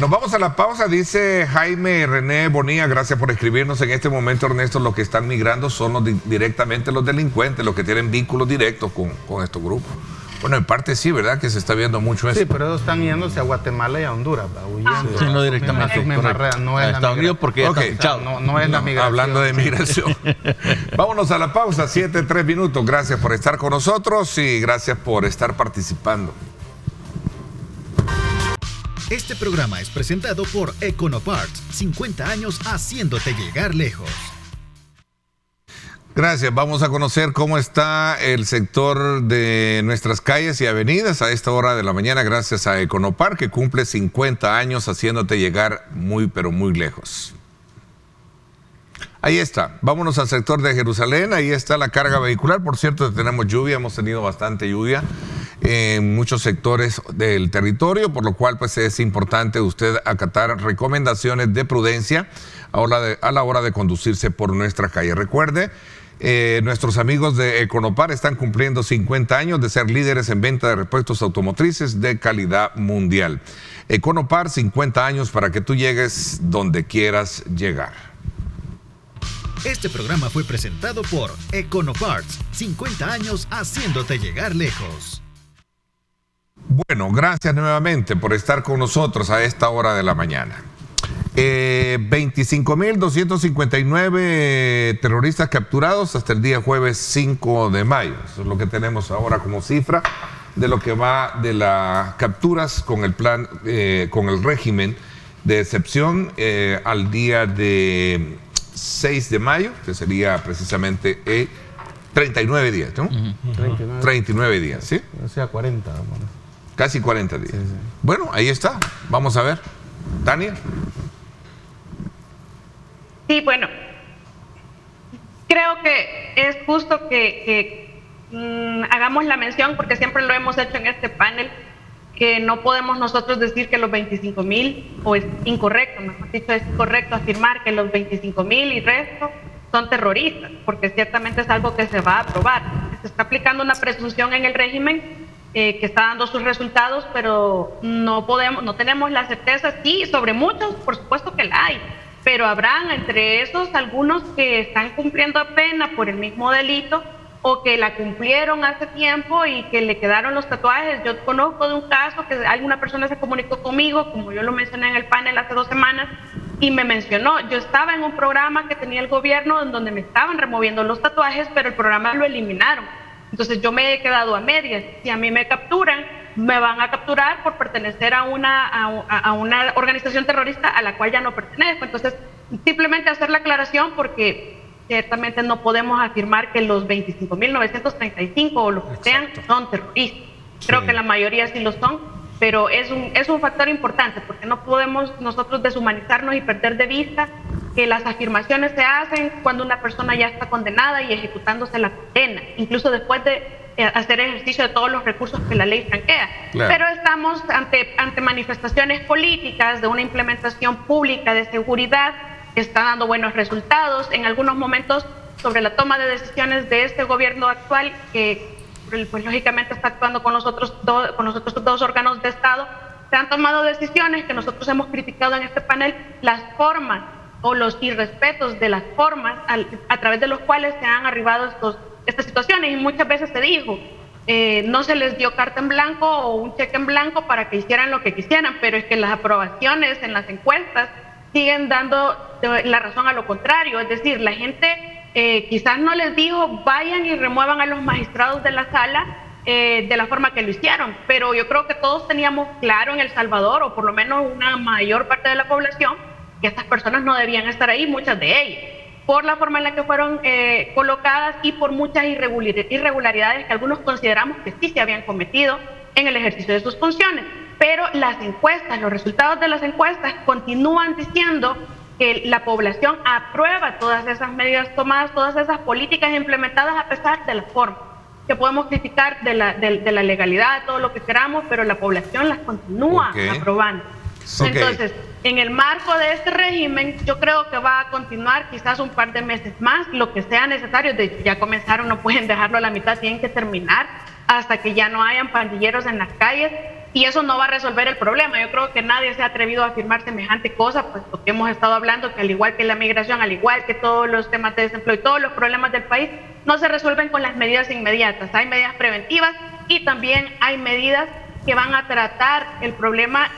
Nos vamos a la pausa, dice Jaime René Bonilla, gracias por escribirnos. En este momento, Ernesto, los que están migrando son directamente los delincuentes, los que tienen vínculos directos con estos grupos. Bueno, en parte sí, ¿verdad? Que se está viendo mucho eso. Sí, pero ellos están yéndose a Guatemala y a Honduras, huyendo. Sí, no directamente. No es Estados Unidos porque no es la migración. Hablando de migración. Vámonos a la pausa, 7:03 minutos. Gracias por estar con nosotros y gracias por estar participando. Este programa es presentado por Econoparts, 50 años haciéndote llegar lejos. Gracias. Vamos a conocer cómo está el sector de nuestras calles y avenidas a esta hora de la mañana gracias a Econopar, que cumple 50 años haciéndote llegar muy, pero muy lejos. Ahí está. Vámonos al sector de Jerusalén. Ahí está la carga vehicular. Por cierto, tenemos lluvia. Hemos tenido bastante lluvia en muchos sectores del territorio, por lo cual pues es importante usted acatar recomendaciones de prudencia a la hora de conducirse por nuestra calle. Recuerde, nuestros amigos de Econopar están cumpliendo 50 años de ser líderes en venta de repuestos automotrices de calidad mundial. Econopar, 50 años para que tú llegues donde quieras llegar. Este programa fue presentado por Econoparts, 50 años haciéndote llegar lejos. Bueno, gracias nuevamente por estar con nosotros a esta hora de la mañana. 25.259 terroristas capturados hasta el día jueves 5 de mayo. Eso es lo que tenemos ahora como cifra de lo que va de las capturas con el plan, con el régimen de excepción al día de 6 de mayo, que sería precisamente 39 días, ¿no? 39 días, ¿sí? O sea, 40. Bueno. Casi 40 días. Sí. Bueno, ahí está. Vamos a ver. Tania. Sí, bueno, creo que es justo que hagamos la mención, porque siempre lo hemos hecho en este panel, que no podemos nosotros decir que los 25,000, o es incorrecto, mejor dicho, es correcto afirmar que los 25,000 y resto son terroristas, porque ciertamente es algo que se va a aprobar. Se está aplicando una presunción en el régimen que está dando sus resultados, pero no tenemos la certeza. Sí, sobre muchos, por supuesto que la hay, pero habrán entre esos algunos que están cumpliendo pena por el mismo delito o que la cumplieron hace tiempo y que le quedaron los tatuajes. Yo conozco de un caso que alguna persona se comunicó conmigo, como yo lo mencioné en el panel hace 2 semanas, y me mencionó, yo estaba en un programa que tenía el gobierno en donde me estaban removiendo los tatuajes, pero el programa lo eliminaron. Entonces yo me he quedado a medias. Si a mí me capturan, me van a capturar por pertenecer a una organización terrorista a la cual ya no pertenezco. Entonces, simplemente hacer la aclaración, porque ciertamente no podemos afirmar que los 25,935 o los que sean son terroristas. Creo que la mayoría sí lo son, pero es un factor importante, porque no podemos nosotros deshumanizarnos y perder de vista que las afirmaciones se hacen cuando una persona ya está condenada y ejecutándose la condena, incluso después de hacer ejercicio de todos los recursos que la ley franquea. Claro. Pero estamos ante manifestaciones políticas de una implementación pública de seguridad que está dando buenos resultados. En algunos momentos, sobre la toma de decisiones de este gobierno actual, que pues lógicamente está actuando con los otros dos órganos de Estado, se han tomado decisiones que nosotros hemos criticado en este panel, las formas o los irrespetos de las formas a través de los cuales se han arribado estas situaciones. Y muchas veces se dijo, no se les dio carta en blanco o un cheque en blanco para que hicieran lo que quisieran, pero es que las aprobaciones en las encuestas siguen dando la razón a lo contrario. Es decir, la gente quizás no les dijo vayan y remuevan a los magistrados de la sala de la forma que lo hicieron, pero yo creo que todos teníamos claro en El Salvador, o por lo menos una mayor parte de la población, que estas personas no debían estar ahí, muchas de ellas, por la forma en la que fueron colocadas y por muchas irregularidades que algunos consideramos que sí se habían cometido en el ejercicio de sus funciones. Pero las encuestas, los resultados de las encuestas continúan diciendo que la población aprueba todas esas medidas tomadas, todas esas políticas implementadas, a pesar de la forma. Que podemos criticar de la legalidad, todo lo que queramos, pero la población las continúa aprobando. Entonces, en el marco de este régimen, yo creo que va a continuar quizás un par de meses más, lo que sea necesario. De hecho, ya comenzaron, no pueden dejarlo a la mitad, tienen que terminar hasta que ya no hayan pandilleros en las calles, y eso no va a resolver el problema. Yo creo que nadie se ha atrevido a afirmar semejante cosa, pues porque hemos estado hablando que al igual que la migración, al igual que todos los temas de desempleo y todos los problemas del país, no se resuelven con las medidas inmediatas. Hay medidas preventivas y también hay medidas que van a tratar el problema.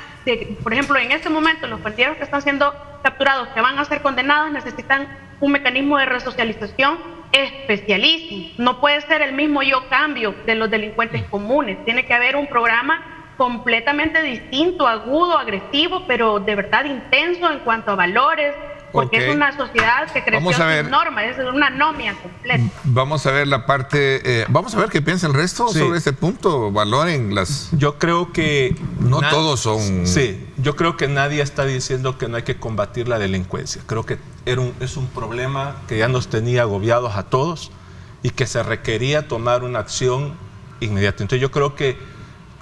Por ejemplo, en este momento los pandilleros que están siendo capturados, que van a ser condenados, necesitan un mecanismo de resocialización especialísimo. No puede ser el mismo yo cambio de los delincuentes comunes. Tiene que haber un programa completamente distinto, agudo, agresivo, pero de verdad intenso en cuanto a valores, porque es una sociedad que creció sin normas, es una anomia completa. Vamos a ver la parte, vamos a ver qué piensa el resto sobre este punto. Valoren las... Yo creo que... No todos son... Sí, yo creo que nadie está diciendo que no hay que combatir la delincuencia. Creo que es un problema que ya nos tenía agobiados a todos y que se requería tomar una acción inmediata. Entonces yo creo que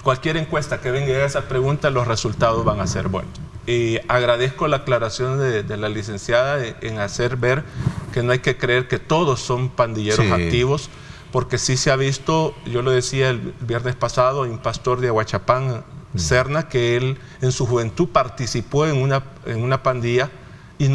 cualquier encuesta que venga a esa pregunta, los resultados van a ser buenos. Y agradezco la aclaración de la licenciada en hacer ver que no hay que creer que todos son pandilleros activos, porque sí se ha visto, yo lo decía el viernes pasado, un pastor de Aguachapán, Serna, que él en su juventud participó en una pandilla y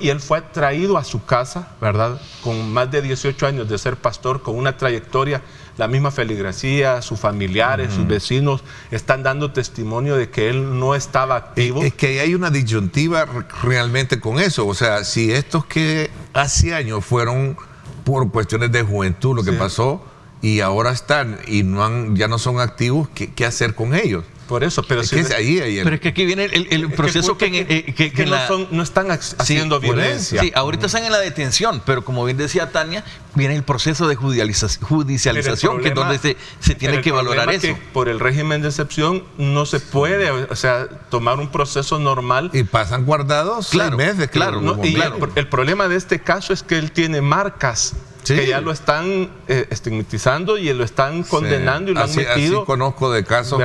él fue traído a su casa, ¿verdad? Con más de 18 años de ser pastor, con una trayectoria. La misma feligresía, sus familiares, sus vecinos están dando testimonio de que él no estaba activo. Es que hay una disyuntiva realmente con eso. O sea, si estos que hace años fueron por cuestiones de juventud lo que pasó y ahora están y ya no son activos, ¿qué hacer con ellos? Por eso, pero es que aquí viene el proceso que no están haciendo violencia. Sí, ahorita están en la detención, pero como bien decía Tania, viene el proceso de judicialización, que es donde se tiene que valorar eso. Que por el régimen de excepción no se puede, o sea, tomar un proceso normal. Y pasan guardados 6 meses. El problema de este caso es que él tiene marcas. Sí. Que ya lo están estigmatizando y lo están condenando y lo han metido. Así conozco de casos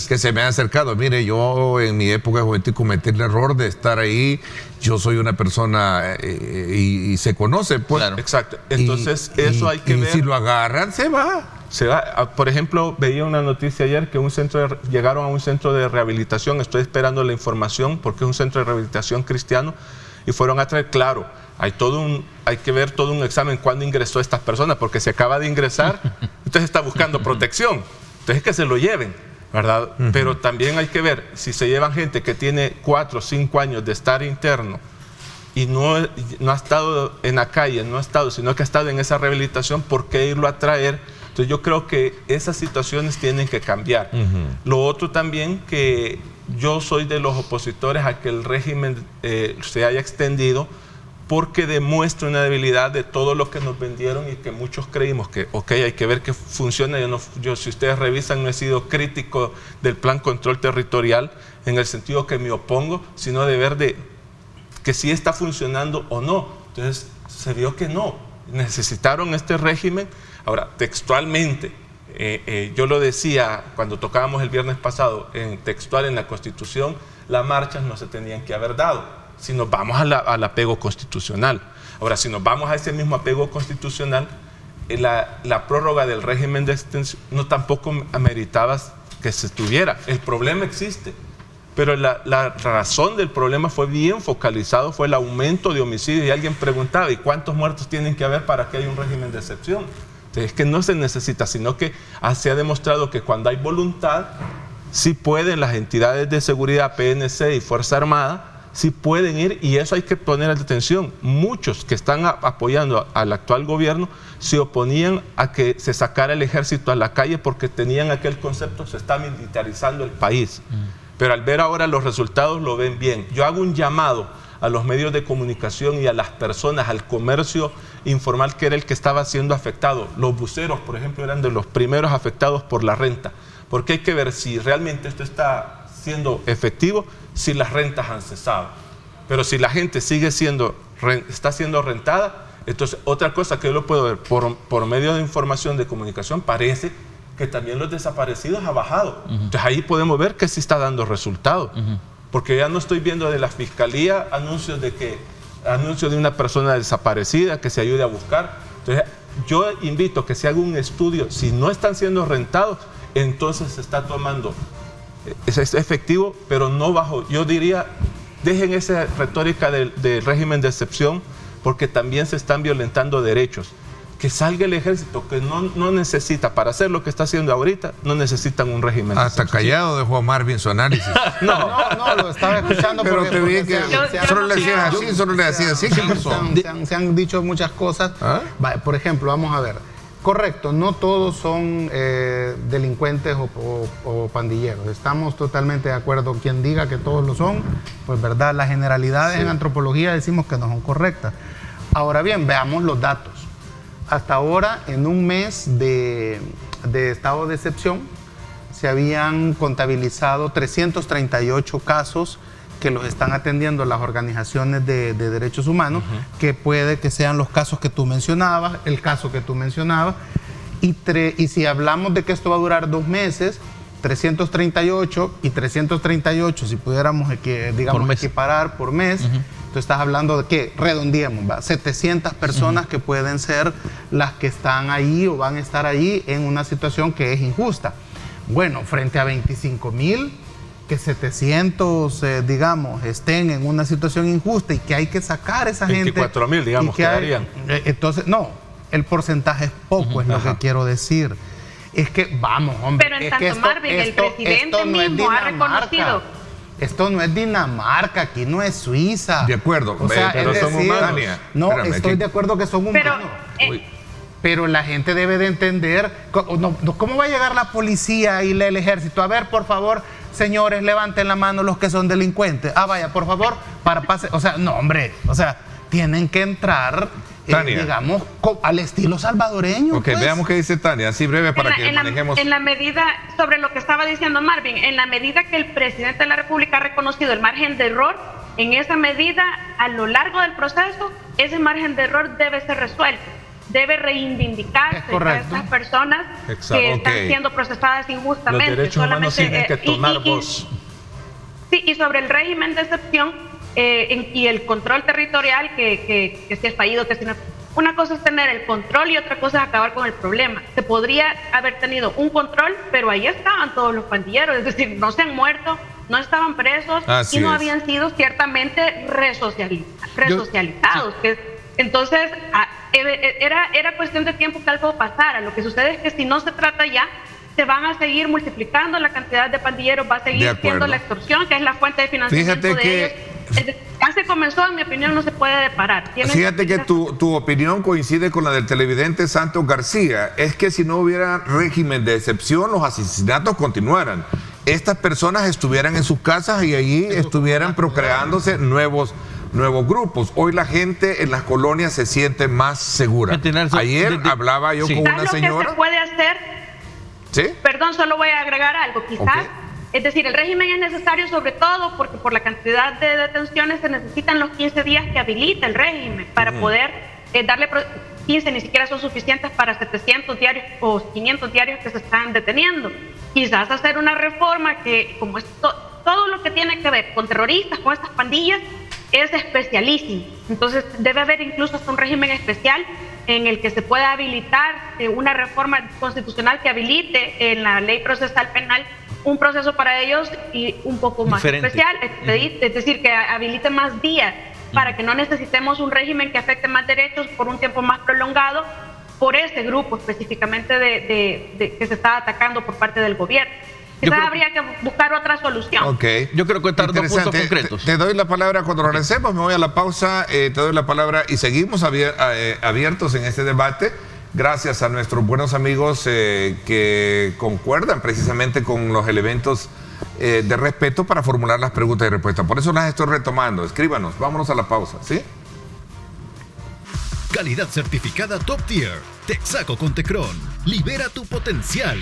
que se me han acercado. Mire, yo en mi época de juventud cometí el error de estar ahí. Yo soy una persona y se conoce. Pues. Claro. Exacto. Entonces, eso hay que ver. Si lo agarran, se va. Por ejemplo, veía una noticia ayer que llegaron a un centro de rehabilitación. Estoy esperando la información porque es un centro de rehabilitación cristiano. Y fueron a traer, claro, hay que ver todo un examen cuando ingresó estas personas, porque si acaba de ingresar, entonces está buscando protección. Entonces que se lo lleven, ¿verdad? Pero también hay que ver, si se llevan gente que tiene 4 o 5 años de estar interno y no ha estado en la calle, sino que ha estado en esa rehabilitación, ¿por qué irlo a traer? Entonces yo creo que esas situaciones tienen que cambiar. Lo otro también, que yo soy de los opositores a que el régimen se haya extendido, porque demuestra una debilidad de todo lo que nos vendieron y que muchos creímos que, hay que ver que funciona. Yo, si ustedes revisan, no he sido crítico del plan control territorial en el sentido que me opongo, sino de ver que si está funcionando o no. Entonces, se vio que no. Necesitaron este régimen. Ahora, textualmente, yo lo decía cuando tocábamos el viernes pasado, textual en la Constitución, las marchas no se tenían que haber dado. Si nos vamos al apego constitucional. Ahora, si nos vamos a ese mismo apego constitucional, la prórroga del régimen de extensión no tampoco ameritaba que se tuviera. El problema existe, pero la razón del problema fue bien focalizado, fue el aumento de homicidios. Y alguien preguntaba, ¿y cuántos muertos tienen que haber para que haya un régimen de excepción? Entonces, es que no se necesita, sino que se ha demostrado que cuando hay voluntad, sí pueden las entidades de seguridad, PNC y Fuerza Armada, sí pueden ir, y eso hay que poner en atención. Muchos que están apoyando al actual gobierno se oponían a que se sacara el ejército a la calle porque tenían aquel concepto, se está militarizando el país. Pero al ver ahora los resultados lo ven bien. Yo hago un llamado a los medios de comunicación y a las personas, al comercio informal, que era el que estaba siendo afectado. Los buceros, por ejemplo, eran de los primeros afectados por la renta, porque hay que ver si realmente esto está siendo efectivo, si las rentas han cesado. Pero si la gente está siendo rentada, entonces otra cosa que yo lo puedo ver por medio de información de comunicación, parece que también los desaparecidos ha bajado. Entonces ahí podemos ver que sí está dando resultados. Porque ya no estoy viendo de la fiscalía anuncios de una persona desaparecida que se ayude a buscar. Entonces yo invito a que se haga un estudio. Si no están siendo rentados, entonces se está tomando. Es efectivo, pero no bajo. Yo diría, dejen esa retórica del régimen de excepción, porque también se están violentando derechos. Que salga el ejército, que no necesita, para hacer lo que está haciendo ahorita, no necesitan un régimen. Hasta callado dejó Marvin su análisis. No, lo estaba escuchando. Pero te vi que solo le decías así, solo le decías así. ¿Qué pasó? Se han dicho muchas cosas. Por ejemplo, vamos a ver. Correcto, no todos son delincuentes o pandilleros. Estamos totalmente de acuerdo. Quien diga que todos lo son, pues verdad, las generalidades en antropología decimos que no son correctas. Ahora bien, veamos los datos. Hasta ahora, en un mes de estado de excepción, se habían contabilizado 338 casos que los están atendiendo las organizaciones de derechos humanos, que puede que sean los casos que tú mencionabas, el caso que tú mencionabas, y si hablamos de que esto va a durar 2 meses, 338 y 338, si pudiéramos, digamos, equiparar por mes, tú estás hablando de que, redondeemos, 700 personas que pueden ser las que están ahí o van a estar ahí en una situación que es injusta. Bueno, frente a 25,000, que 700, digamos, estén en una situación injusta y que hay que sacar a esa 24,000, digamos, quedarían. Entonces, no, el porcentaje es poco, es lo que quiero decir. Es que, vamos, hombre. Pero en tanto, Marvin, el presidente mismo ha reconocido. Esto no es Dinamarca, aquí no es Suiza. De acuerdo, o sea, pero son humanos. No, estoy de acuerdo que son humanos. Pero la gente debe de entender, ¿cómo va a llegar la policía y el ejército? A ver, por favor, señores, levanten la mano los que son delincuentes. Ah, vaya, por favor, para pase. O sea, no, hombre, o sea, tienen que entrar, digamos, al estilo salvadoreño. Ok, pues. Veamos qué dice Tania, así breve para que manejemos. En la medida, sobre lo que estaba diciendo Marvin, en la medida que el presidente de la República ha reconocido el margen de error, en esa medida, a lo largo del proceso, ese margen de error debe ser resuelto. Debe reivindicarse a estas personas que están siendo procesadas injustamente. Los derechos humanos tienen que tomar voz. Sí, y sobre el régimen de excepción y el control territorial, que si es fallido, que si no. Una cosa es tener el control y otra cosa es acabar con el problema. Se podría haber tenido un control, pero ahí estaban todos los pandilleros, es decir, no se han muerto, no estaban presos y no habían sido ciertamente resocializados. Entonces, era cuestión de tiempo que algo pasara. Lo que sucede es que si no se trata ya, se van a seguir multiplicando la cantidad de pandilleros, va a seguir siendo la extorsión, que es la fuente de financiamiento de ellos. Ya se comenzó, en mi opinión, no se puede parar. Fíjate que tu opinión coincide con la del televidente Santos García. Es que si no hubiera régimen de excepción, los asesinatos continuaran. Estas personas estuvieran en sus casas y allí estuvieran procreándose nuevos grupos. Hoy la gente en las colonias se siente más segura. Ayer hablaba yo con una señora. Lo que se puede hacer, ¿sí? Perdón, solo voy a agregar algo. Quizás, es decir, el régimen es necesario sobre todo porque por la cantidad de detenciones se necesitan los 15 días que habilita el régimen para poder darle 15, ni siquiera son suficientes para 700 diarios o 500 diarios que se están deteniendo. Quizás hacer una reforma que, como es todo lo que tiene que ver con terroristas, con estas pandillas, es especialísimo. Entonces debe haber incluso hasta un régimen especial en el que se pueda habilitar una reforma constitucional que habilite en la ley procesal penal un proceso para ellos y un poco más especial, es decir, que habilite más días para que no necesitemos un régimen que afecte más derechos por un tiempo más prolongado por ese grupo específicamente que se está atacando por parte del gobierno. Quizás habría que buscar otra solución. Yo creo que estar dos puntos concretos. Te doy la palabra cuando regresemos, me voy a la pausa, te doy la palabra y seguimos abiertos en este debate. Gracias a nuestros buenos amigos que concuerdan precisamente con los elementos de respeto para formular las preguntas y respuestas. Por eso las estoy retomando. Escríbanos, vámonos a la pausa, ¿sí? Calidad certificada Top Tier. Texaco con Tecron. Libera tu potencial.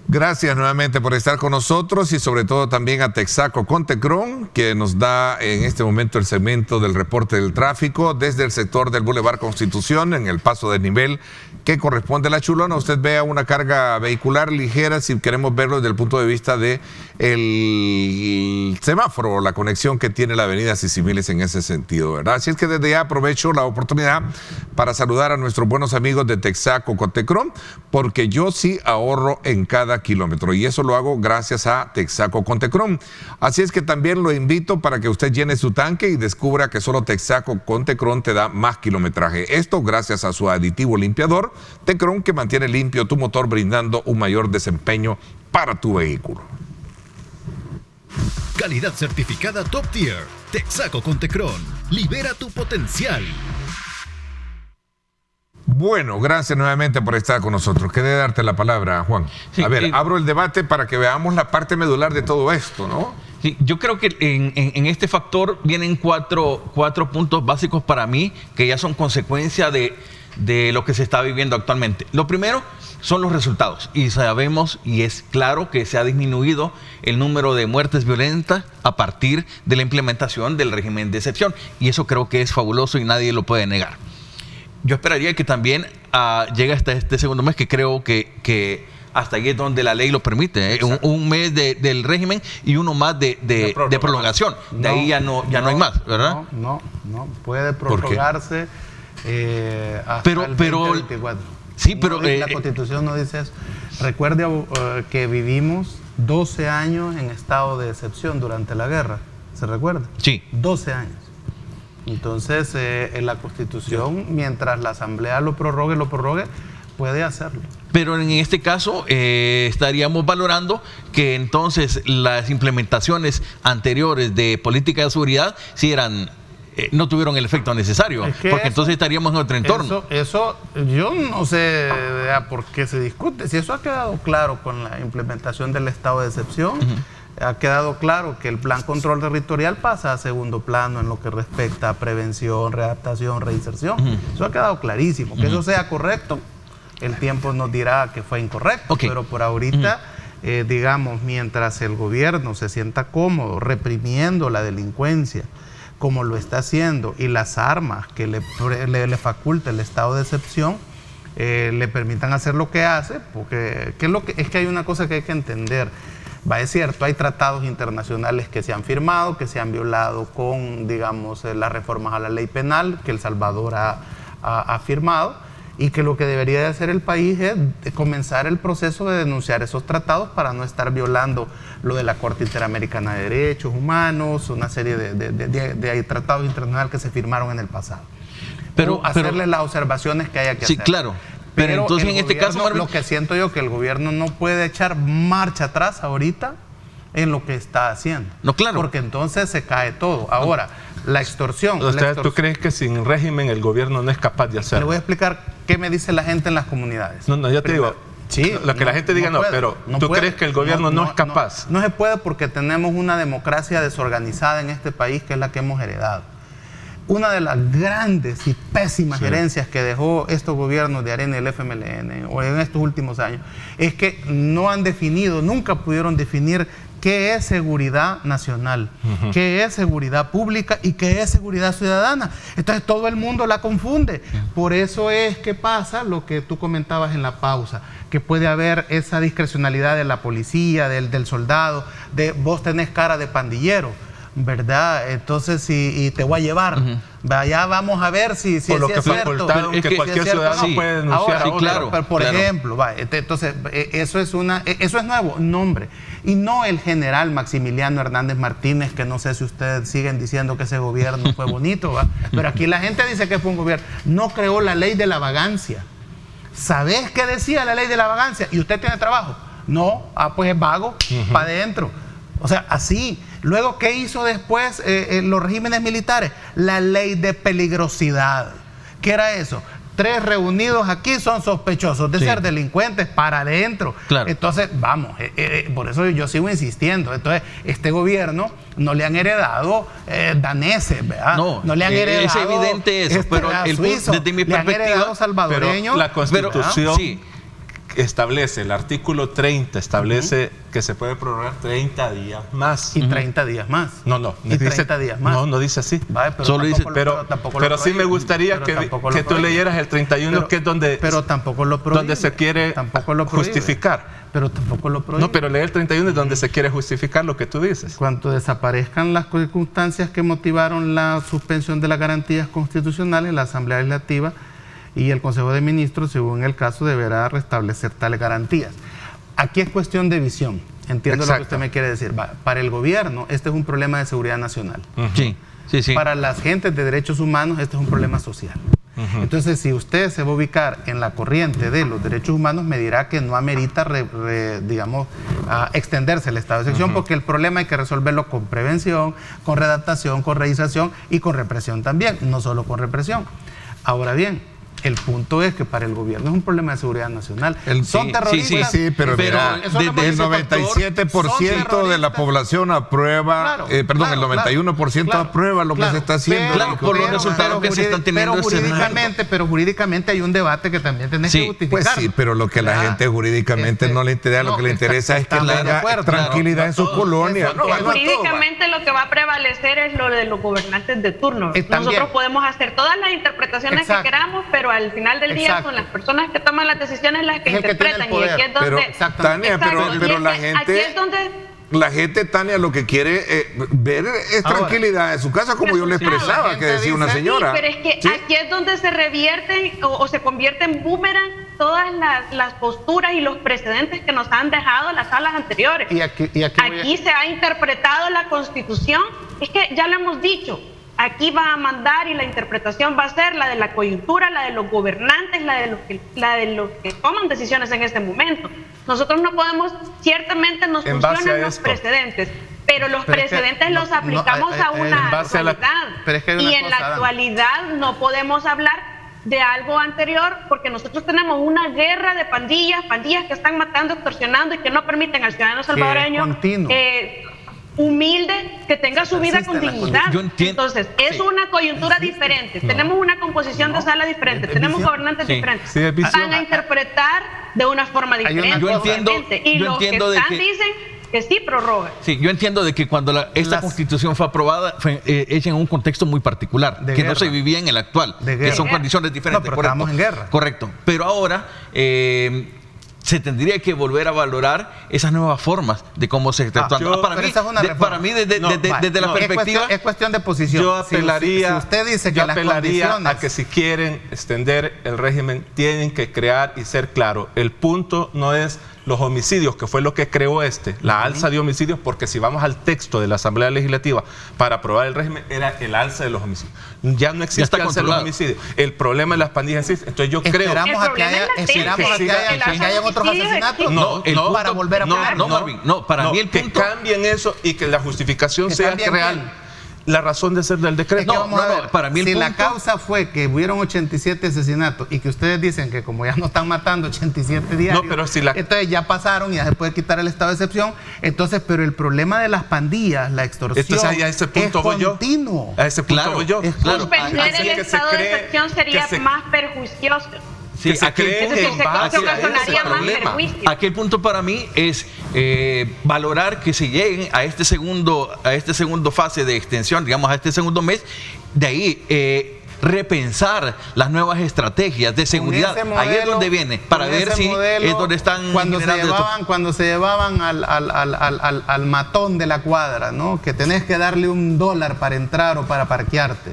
Gracias nuevamente por estar con nosotros y sobre todo también a Texaco con Tecron, que nos da en este momento el segmento del reporte del tráfico desde el sector del Boulevard Constitución en el paso de nivel que corresponde a La Chulona. Usted vea una carga vehicular ligera si queremos verlo desde el punto de vista de el semáforo, la conexión que tiene la avenida Sisimiles en ese sentido, ¿verdad? Así es que desde ya aprovecho la oportunidad para saludar a nuestros buenos amigos de Texaco con Tecron, porque yo sí ahorro en cada kilómetro y eso lo hago gracias a Texaco con Tecron. Así es que también lo invito para que usted llene su tanque y descubra que solo Texaco con Tecron te da más kilometraje. Esto gracias a su aditivo limpiador Tecron, que mantiene limpio tu motor brindando un mayor desempeño para tu vehículo. Calidad certificada Top Tier. Texaco con Tecron. Libera tu potencial. Bueno, gracias nuevamente por estar con nosotros. Quería darte la palabra, Juan. Sí, a ver, abro el debate para que veamos la parte medular de todo esto, ¿no? Sí, yo creo que en este factor vienen cuatro puntos básicos para mí que ya son consecuencia de lo que se está viviendo actualmente. Lo primero son los resultados y sabemos y es claro que se ha disminuido el número de muertes violentas a partir de la implementación del régimen de excepción y eso creo que es fabuloso y nadie lo puede negar. Yo esperaría que también llegue hasta este segundo mes, que creo que hasta ahí es donde la ley lo permite, un mes del régimen y uno más de prolongación. De ahí ya no hay más, ¿verdad? No, puede prorrogarse hasta el 2024. Sí, pero la Constitución no dice eso. Recuerde que vivimos 12 años en estado de excepción durante la guerra. ¿Se recuerda? Sí. 12 años. Entonces, en la Constitución, mientras la Asamblea lo prorrogue, puede hacerlo. Pero en este caso estaríamos valorando que entonces las implementaciones anteriores de política de seguridad sí eran no tuvieron el efecto necesario, porque entonces estaríamos en otro entorno. Eso yo no sé por qué se discute. Si eso ha quedado claro con la implementación del estado de excepción, ha quedado claro que el plan control territorial pasa a segundo plano en lo que respecta a prevención, readaptación, reinserción. Eso ha quedado clarísimo. Que eso sea correcto, el tiempo nos dirá que fue incorrecto, pero por ahorita, digamos, mientras el gobierno se sienta cómodo reprimiendo la delincuencia, como lo está haciendo, y las armas que le faculta el estado de excepción le permitan hacer lo que hace, porque es que hay una cosa que hay que entender. Es cierto, hay tratados internacionales que se han firmado, que se han violado con, digamos, las reformas a la ley penal que El Salvador ha firmado, y que lo que debería de hacer el país es comenzar el proceso de denunciar esos tratados para no estar violando lo de la Corte Interamericana de Derechos Humanos, una serie de tratados internacionales que se firmaron en el pasado. Pero hacerle las observaciones que haya que hacer. Sí, claro. Pero entonces en este caso, lo que siento yo que el gobierno no puede echar marcha atrás ahorita en lo que está haciendo. No, claro. Porque entonces se cae todo. Ahora, la extorsión. ¿Tú crees que sin régimen el gobierno no es capaz de hacerlo? Le voy a explicar qué me dice la gente en las comunidades. No, yo te digo, sí, lo que la gente diga no, pero ¿tú crees que el gobierno no es capaz? No se puede, porque tenemos una democracia desorganizada en este país, que es la que hemos heredado. Una de las grandes y pésimas herencias que dejó estos gobiernos de Arena y el FMLN o en estos últimos años es que no han definido, nunca pudieron definir qué es seguridad nacional, qué es seguridad pública y qué es seguridad ciudadana. Entonces todo el mundo la confunde. Por eso es que pasa lo que tú comentabas en la pausa, que puede haber esa discrecionalidad de la policía, del soldado, de vos tenés cara de pandillero, ¿verdad? Entonces, y te voy a llevar. Ya vamos a ver si es cierto. Que cualquier ciudadano puede denunciar a otro. Claro, pero por ejemplo, entonces, eso es nuevo, nombre. Y no el general Maximiliano Hernández Martínez, que no sé si ustedes siguen diciendo que ese gobierno fue bonito, ¿va? Pero aquí la gente dice que fue un gobierno. No creó la ley de la vagancia. ¿Sabés qué decía la ley de la vagancia? ¿Y usted tiene trabajo? No, pues es vago, para adentro. O sea, así. Luego, ¿qué hizo después los regímenes militares? La ley de peligrosidad. ¿Qué era eso? 3 reunidos aquí son sospechosos de ser delincuentes, para adentro. Claro. Entonces, vamos, por eso yo sigo insistiendo. Entonces, este gobierno no le han heredado daneses, ¿verdad? No le han heredado. Es evidente eso, pero suizo, desde mi perspectiva, le han heredado salvadoreños. Pero la Constitución establece, el artículo 30 establece que se puede prorrogar 30 días más. Y 30 días más. No. Y 30 días más. No dice así. Vale, pero solo dice, pero sí me gustaría que tú leyeras el 31, que es donde, pero tampoco lo prohíbe, donde se quiere justificar. Pero tampoco lo prohíbe. No, pero lee el 31 es donde se quiere justificar lo que tú dices. Cuando desaparezcan las circunstancias que motivaron la suspensión de las garantías constitucionales, la Asamblea Legislativa y el Consejo de Ministros, según el caso, deberá restablecer tales garantías. Aquí es cuestión de visión. Entiendo lo que usted me quiere decir. Para el gobierno, este es un problema de seguridad nacional. Sí. Para las gentes de derechos humanos, este es un problema social. Entonces, si usted se va a ubicar en la corriente de los derechos humanos, me dirá que no amerita, extenderse el estado de excepción, porque el problema hay que resolverlo con prevención, con redactación, con realización y con represión también, no solo con represión. Ahora bien, el punto es que para el gobierno es un problema de seguridad nacional. Son terroristas. Sí, pero el 97% de la población aprueba, el 91% aprueba lo que se está haciendo. Claro, por los resultados que se están teniendo. Pero jurídicamente hay un debate que también tenés que justificar. Pues sí, pero lo que la gente jurídicamente no le interesa, lo que le interesa es que tenga tranquilidad en su colonia. Jurídicamente lo que va a prevalecer es lo de los gobernantes de turno. Nosotros podemos hacer todas las interpretaciones que queramos, pero al final del día son las personas que toman las decisiones las que interpretan, y aquí es donde Tania, pero la gente, Tania, lo que quiere ver es tranquilidad en su casa, como yo le expresaba, que decía una señora. Pero es que aquí es donde se revierten o se convierten en boomerang todas las posturas y los precedentes que nos han dejado las salas anteriores. Aquí se ha interpretado la Constitución, es que ya lo hemos dicho. Aquí va a mandar, y la interpretación va a ser la de la coyuntura, la de los gobernantes, la de los que toman decisiones en este momento. Nosotros no podemos, ciertamente nos funcionan los precedentes, pero los precedentes los aplicamos a una actualidad. Pero es que hay una y en cosa, la actualidad no podemos hablar de algo anterior porque nosotros tenemos una guerra de pandillas que están matando, extorsionando y que no permiten al ciudadano salvadoreño humilde que tenga su vida con dignidad. Entonces, es una coyuntura diferente. Tenemos una composición de sala diferente, tenemos gobernantes diferentes. Van a interpretar de una forma diferente. Yo entiendo, y los que están dicen que sí prorroga. Sí, yo entiendo de que cuando esta Constitución fue aprobada fue hecha en un contexto muy particular, que no se vivía en el actual, que son condiciones diferentes. No, pero estamos en guerra. Correcto. Pero ahora se tendría que volver a valorar esas nuevas formas de cómo se está actuando. Para mí, desde la perspectiva... Es cuestión de posición. Yo apelaría, si usted dice que las condiciones... a que si quieren extender el régimen, tienen que crear y ser claro. El punto no es los homicidios, que fue lo que creó la alza de homicidios, porque si vamos al texto de la Asamblea Legislativa para aprobar el régimen, era el alza de los homicidios. Ya no existe alza de los homicidios. El problema de las pandillas existe. Entonces yo creo... Esperamos a que haya otros asesinatos. No, para volver a pagar. No, Marvin, para mí el punto... Que cambien eso y que la justificación sea real. La razón de ser del decreto. Para mí la causa fue que hubieron 87 asesinatos y que ustedes dicen que como ya no están matando 87 diarios, entonces ya pasaron y ya se puede quitar el estado de excepción. Entonces, pero el problema de las pandillas, la extorsión, entonces, a ese punto voy continuo. A ese punto voy yo. Suspender el estado de excepción sería más perjuicioso. Sí, aquel punto para mí es valorar que se lleguen a este segundo fase de extensión, digamos a este segundo mes, de ahí repensar las nuevas estrategias de seguridad. Modelo, ahí es donde viene, para ver si es donde están cuando se llevaban al matón de la cuadra, ¿no? Que tenés que darle $1 para entrar o para parquearte,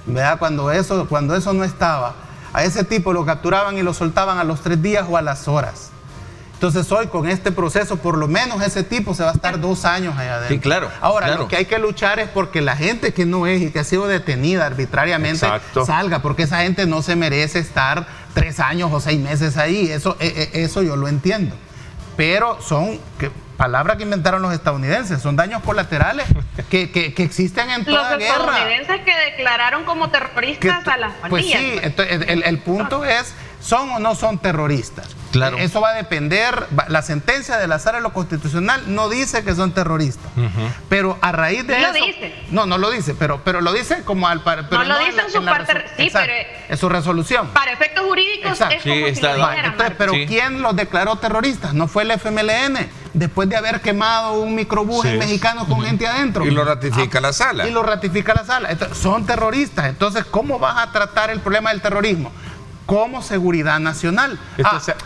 ¿verdad? Cuando eso no estaba, a ese tipo lo capturaban y lo soltaban a los 3 días o a las horas. Entonces hoy con este proceso, por lo menos ese tipo se va a estar 2 años allá adentro. Sí, claro. Ahora, lo que hay que luchar es porque la gente que no es y que ha sido detenida arbitrariamente salga, porque esa gente no se merece estar 3 años o 6 meses ahí. Eso yo lo entiendo. Pero son palabras que inventaron los estadounidenses, son daños colaterales que existen en toda guerra. Los estadounidenses que declararon como terroristas a las pandillas. Pues sí, entonces, el punto es, ¿son o no son terroristas? Claro. Eso va a depender. La sentencia de la Sala de lo Constitucional no dice que son terroristas. Pero a raíz de eso... Dice. No lo dice, pero lo dice como al... Pero no lo dice en su parte... Sí, pero... Es su resolución. Para efectos jurídicos es como si lo dijera. Pero ¿quién los declaró terroristas? No fue el FMLN, después de haber quemado un microbús mexicano con gente adentro. Y lo ratifica la Sala. Entonces, son terroristas. Entonces, ¿cómo vas a tratar el problema del terrorismo? Como seguridad nacional.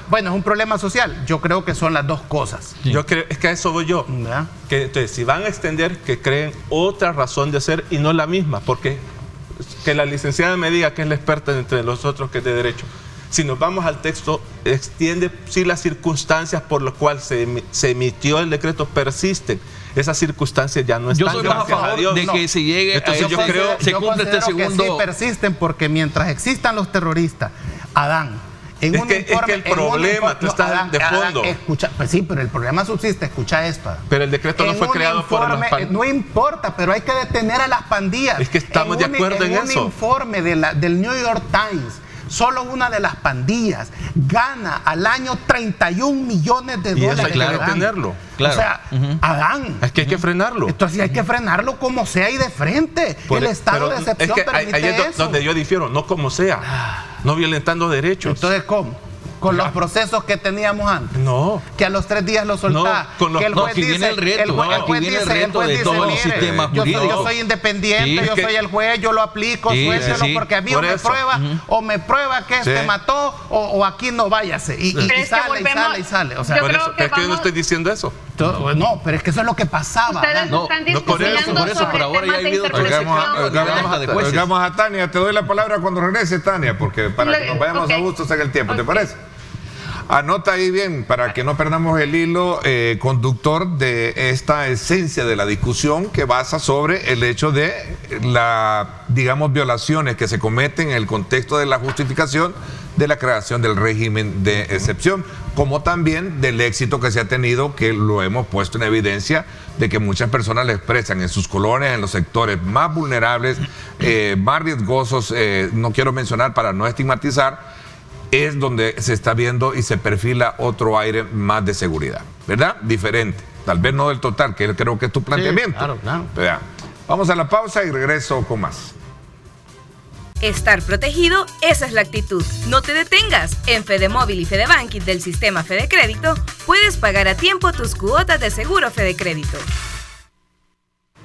Bueno, es un problema social. Yo creo que son las dos cosas. Yo creo, es que a eso voy yo. Entonces, si van a extender, que creen otra razón de ser y no la misma, porque que la licenciada me diga que es la experta entre nosotros que es de derecho. Si nos vamos al texto, extiende si las circunstancias por las cuales se emitió el decreto persisten. Esas circunstancias ya no están. Yo soy más a favor de que se llegue. Entonces yo creo se cumple este segundo. Que sí persisten, porque mientras existan los terroristas, Adán, en un informe, el problema está de fondo. Escucha, pues sí, pero el problema subsiste. Escucha esto. Pero el decreto no fue creado por las pandillas. No importa, pero hay que detener a las pandillas. Es que estamos de acuerdo en eso. En un informe del New York Times, solo una de las pandillas gana al año $31 millones. Y eso hay que detenerlo. Claro. O sea, Adán. Es que hay que frenarlo. Entonces hay que frenarlo como sea y de frente. El estado de excepción permite ahí es donde yo difiero, no como sea. No violentando derechos. Entonces, ¿cómo? Con los procesos que teníamos antes. No. Que a los 3 días lo soltás. Que el juez dice, viene el reto. Aquí viene el reto de todo el sistema jurídico. Yo soy independiente, yo soy el juez, yo lo aplico, suéltelo, porque a mí o me prueba que mató o aquí no váyase. Y sale. O sea, por eso, pero es que yo no estoy diciendo eso. No, pero es que eso es lo que pasaba. Ustedes están discutiendo sobre temas de interpretación. Oigamos a Tania. Te doy la palabra cuando regrese, Tania, porque para que nos vayamos a gusto en el tiempo. ¿Te parece? Anota ahí bien para que no perdamos el hilo conductor de esta esencia de la discusión que basa sobre el hecho de la digamos, violaciones que se cometen en el contexto de la justificación de la creación del régimen de excepción, como también del éxito que se ha tenido, que lo hemos puesto en evidencia, de que muchas personas le expresan en sus colonias, en los sectores más vulnerables, más riesgosos, no quiero mencionar para no estigmatizar, es donde se está viendo y se perfila otro aire más de seguridad, ¿verdad? Diferente, tal vez no del total, que creo que es tu planteamiento. Sí, claro, claro. ¿Verdad? Vamos a la pausa y regreso con más. Estar protegido, esa es la actitud. No te detengas. En Fedemóvil y Fedebanking del sistema Fede Crédito puedes pagar a tiempo tus cuotas de seguro Fede Crédito.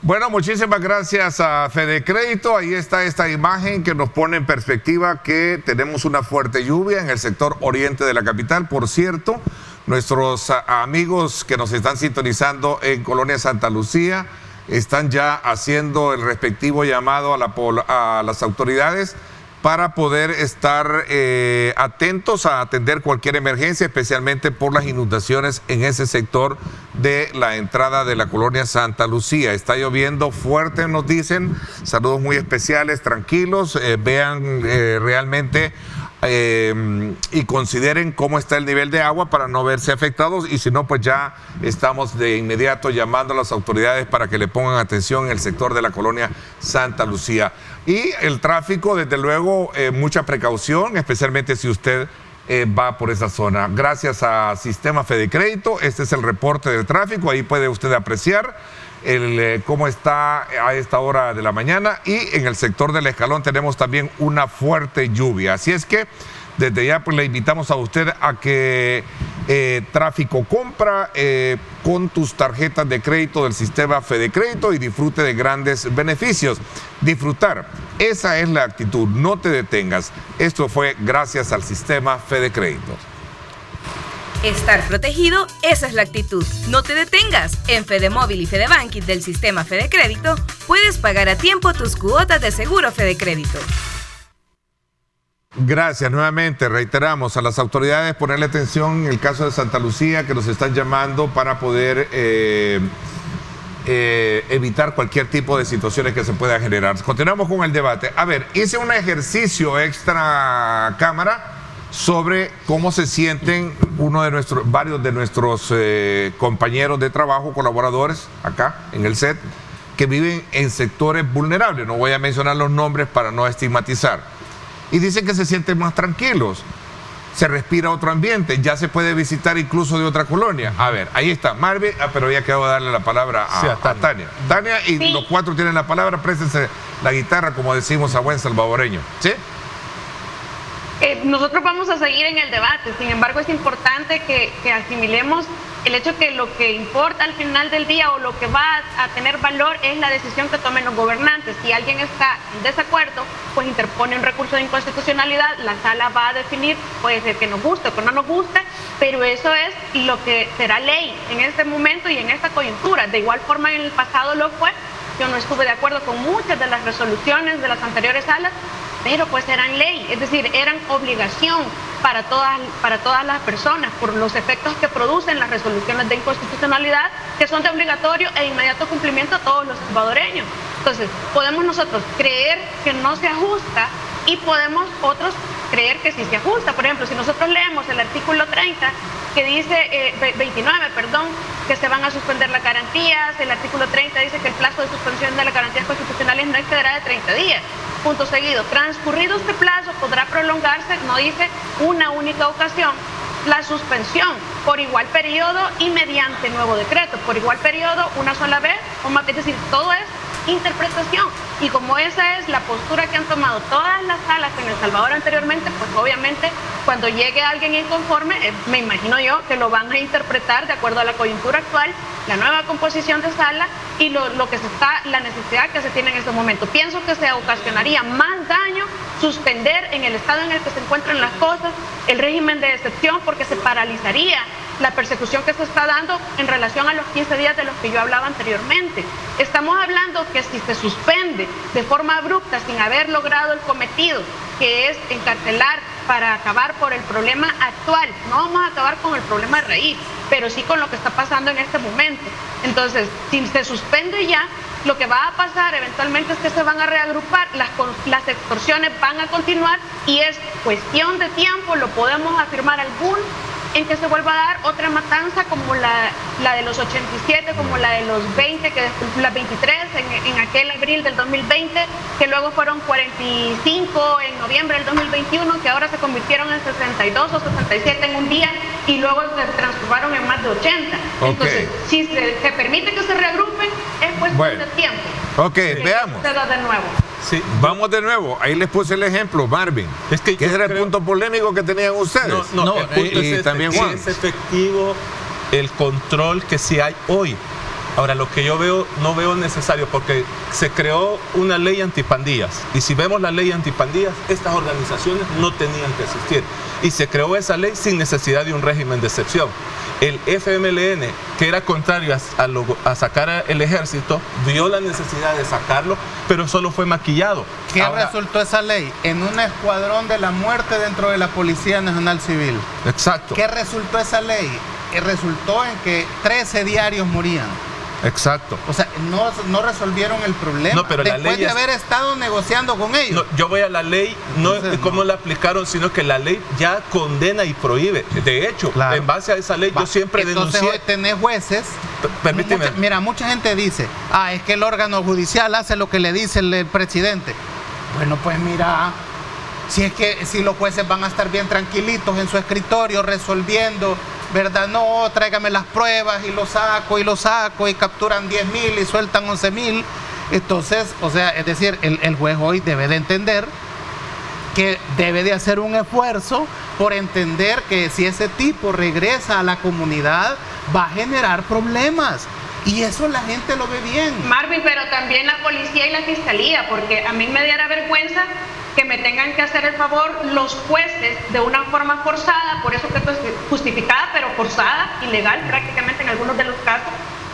Bueno, muchísimas gracias a Fede Crédito. Ahí está esta imagen que nos pone en perspectiva que tenemos una fuerte lluvia en el sector oriente de la capital. Por cierto, nuestros amigos que nos están sintonizando en Colonia Santa Lucía están ya haciendo el respectivo llamado a las autoridades para poder estar atentos a atender cualquier emergencia, especialmente por las inundaciones en ese sector de la entrada de la Colonia Santa Lucía. Está lloviendo fuerte, nos dicen. Saludos muy especiales, tranquilos. Vean realmente y consideren cómo está el nivel de agua para no verse afectados, y si no, pues ya estamos de inmediato llamando a las autoridades para que le pongan atención en el sector de la Colonia Santa Lucía. Y el tráfico, desde luego, mucha precaución, especialmente si usted va por esa zona. Gracias a Sistema Fede Crédito, este es el reporte del tráfico, ahí puede usted apreciar cómo está a esta hora de la mañana, y en el sector del Escalón tenemos también una fuerte lluvia. Así es que desde ya pues le invitamos a usted a que Tráfico compra con tus tarjetas de crédito del sistema Fede Crédito y disfrute de grandes beneficios. Disfrutar, esa es la actitud, no te detengas. Esto fue gracias al sistema Fede Crédito. Estar protegido, esa es la actitud. No te detengas. En Fedemóvil y Fedebanking del sistema Fede Crédito puedes pagar a tiempo tus cuotas de seguro Fede Crédito. Gracias nuevamente, reiteramos a las autoridades ponerle atención en el caso de Santa Lucía, que nos están llamando para poder evitar cualquier tipo de situaciones que se pueda generar. Continuamos con el debate. A ver, hice un ejercicio extra cámara sobre cómo se sienten varios de nuestros compañeros de trabajo, colaboradores acá en el set, que viven en sectores vulnerables. No voy a mencionar los nombres para no estigmatizar. Y dicen que se sienten más tranquilos, se respira otro ambiente, ya se puede visitar incluso de otra colonia. A ver, ahí está Marvin, pero ya acabo de darle la palabra a Tania. Tania, y sí, los cuatro tienen la palabra, préstense la guitarra, como decimos a buen salvadoreño. ¿Sí? Nosotros vamos a seguir en el debate, sin embargo es importante que asimilemos el hecho que lo que importa al final del día o lo que va a tener valor es la decisión que tomen los gobernantes. Si alguien está en desacuerdo, pues interpone un recurso de inconstitucionalidad, la sala va a definir, puede ser que nos guste o que no nos guste, pero eso es lo que será ley en este momento y en esta coyuntura. De igual forma en el pasado lo fue. Yo no estuve de acuerdo con muchas de las resoluciones de las anteriores salas, pero pues eran ley, es decir, eran obligación para todas las personas por los efectos que producen las resoluciones de inconstitucionalidad, que son de obligatorio e inmediato cumplimiento a todos los salvadoreños. Entonces, podemos nosotros creer que no se ajusta y podemos otros creer que sí se ajusta. Por ejemplo, si nosotros leemos el artículo 30, que dice, 29, perdón, que se van a suspender las garantías, el artículo 30 dice que el plazo de suspensión de las garantías constitucionales no excederá de 30 días. Punto seguido. Transcurrido este plazo podrá prolongarse, no dice una única ocasión, la suspensión por igual periodo y mediante nuevo decreto. Por igual periodo, una sola vez, o más, es decir, todo es interpretación. Y como esa es la postura que han tomado todas las salas en El Salvador anteriormente, pues obviamente cuando llegue alguien inconforme, me imagino yo que lo van a interpretar de acuerdo a la coyuntura actual, la nueva composición de sala y la necesidad que se tiene en este momento. Pienso que se ocasionaría más daño suspender en el estado en el que se encuentran las cosas el régimen de excepción, porque se paralizaría la persecución que se está dando en relación a los 15 días de los que yo hablaba anteriormente. Estamos hablando que si se suspende de forma abrupta sin haber logrado el cometido, que es encarcelar para acabar por el problema actual, no vamos a acabar con el problema de raíz, pero sí con lo que está pasando en este momento. Entonces, si se suspende ya, lo que va a pasar eventualmente es que se van a reagrupar, las extorsiones van a continuar y es cuestión de tiempo, lo podemos afirmar algún, en que se vuelva a dar otra matanza como la de los 87, como la de los 20, las 23 en aquel abril del 2020, que luego fueron 45 en noviembre del 2021, que ahora se convirtieron en 62 o 67 en un día y luego se transformaron en más de 80. Entonces, si se permite que se reagrupen, es cuestión de tiempo. Ok, veamos. De nuevo. Sí. Vamos de nuevo. Ahí les puse el ejemplo, Marvin. Es que era el punto polémico que tenían ustedes. No, el punto es también Juan. Es efectivo el control que sí hay hoy. Ahora, lo que yo veo, no veo necesario, porque se creó una ley antipandillas. Y si vemos la ley antipandillas, estas organizaciones no tenían que existir. Y se creó esa ley sin necesidad de un régimen de excepción. El FMLN, que era contrario a sacar el ejército, vio la necesidad de sacarlo, pero solo fue maquillado. ¿Qué resultó esa ley? En un escuadrón de la muerte dentro de la Policía Nacional Civil. Exacto. ¿Qué resultó esa ley? Resultó en que 13 diarios morían. Exacto. O sea, no resolvieron el problema. No, pero después de haber estado negociando con ellos. No, yo voy a la ley, no es cómo la aplicaron, sino que la ley ya condena y prohíbe. De hecho, en base a esa ley, yo siempre denuncié. Entonces hoy tenés jueces. Permíteme. Mucha gente dice, es que el órgano judicial hace lo que le dice el presidente. Bueno, pues mira, si los jueces van a estar bien tranquilitos en su escritorio resolviendo, ¿verdad? No, tráigame las pruebas y lo saco y capturan 10,000 y sueltan 11,000. Entonces, o sea, es decir, el juez hoy debe de entender que debe de hacer un esfuerzo por entender que si ese tipo regresa a la comunidad va a generar problemas. Y eso la gente lo ve bien. Marvin, pero también la policía y la fiscalía, porque a mí me diera vergüenza que me tengan que hacer el favor los jueces de una forma forzada, por eso que esto es justificada, pero forzada, ilegal prácticamente en algunos de los casos,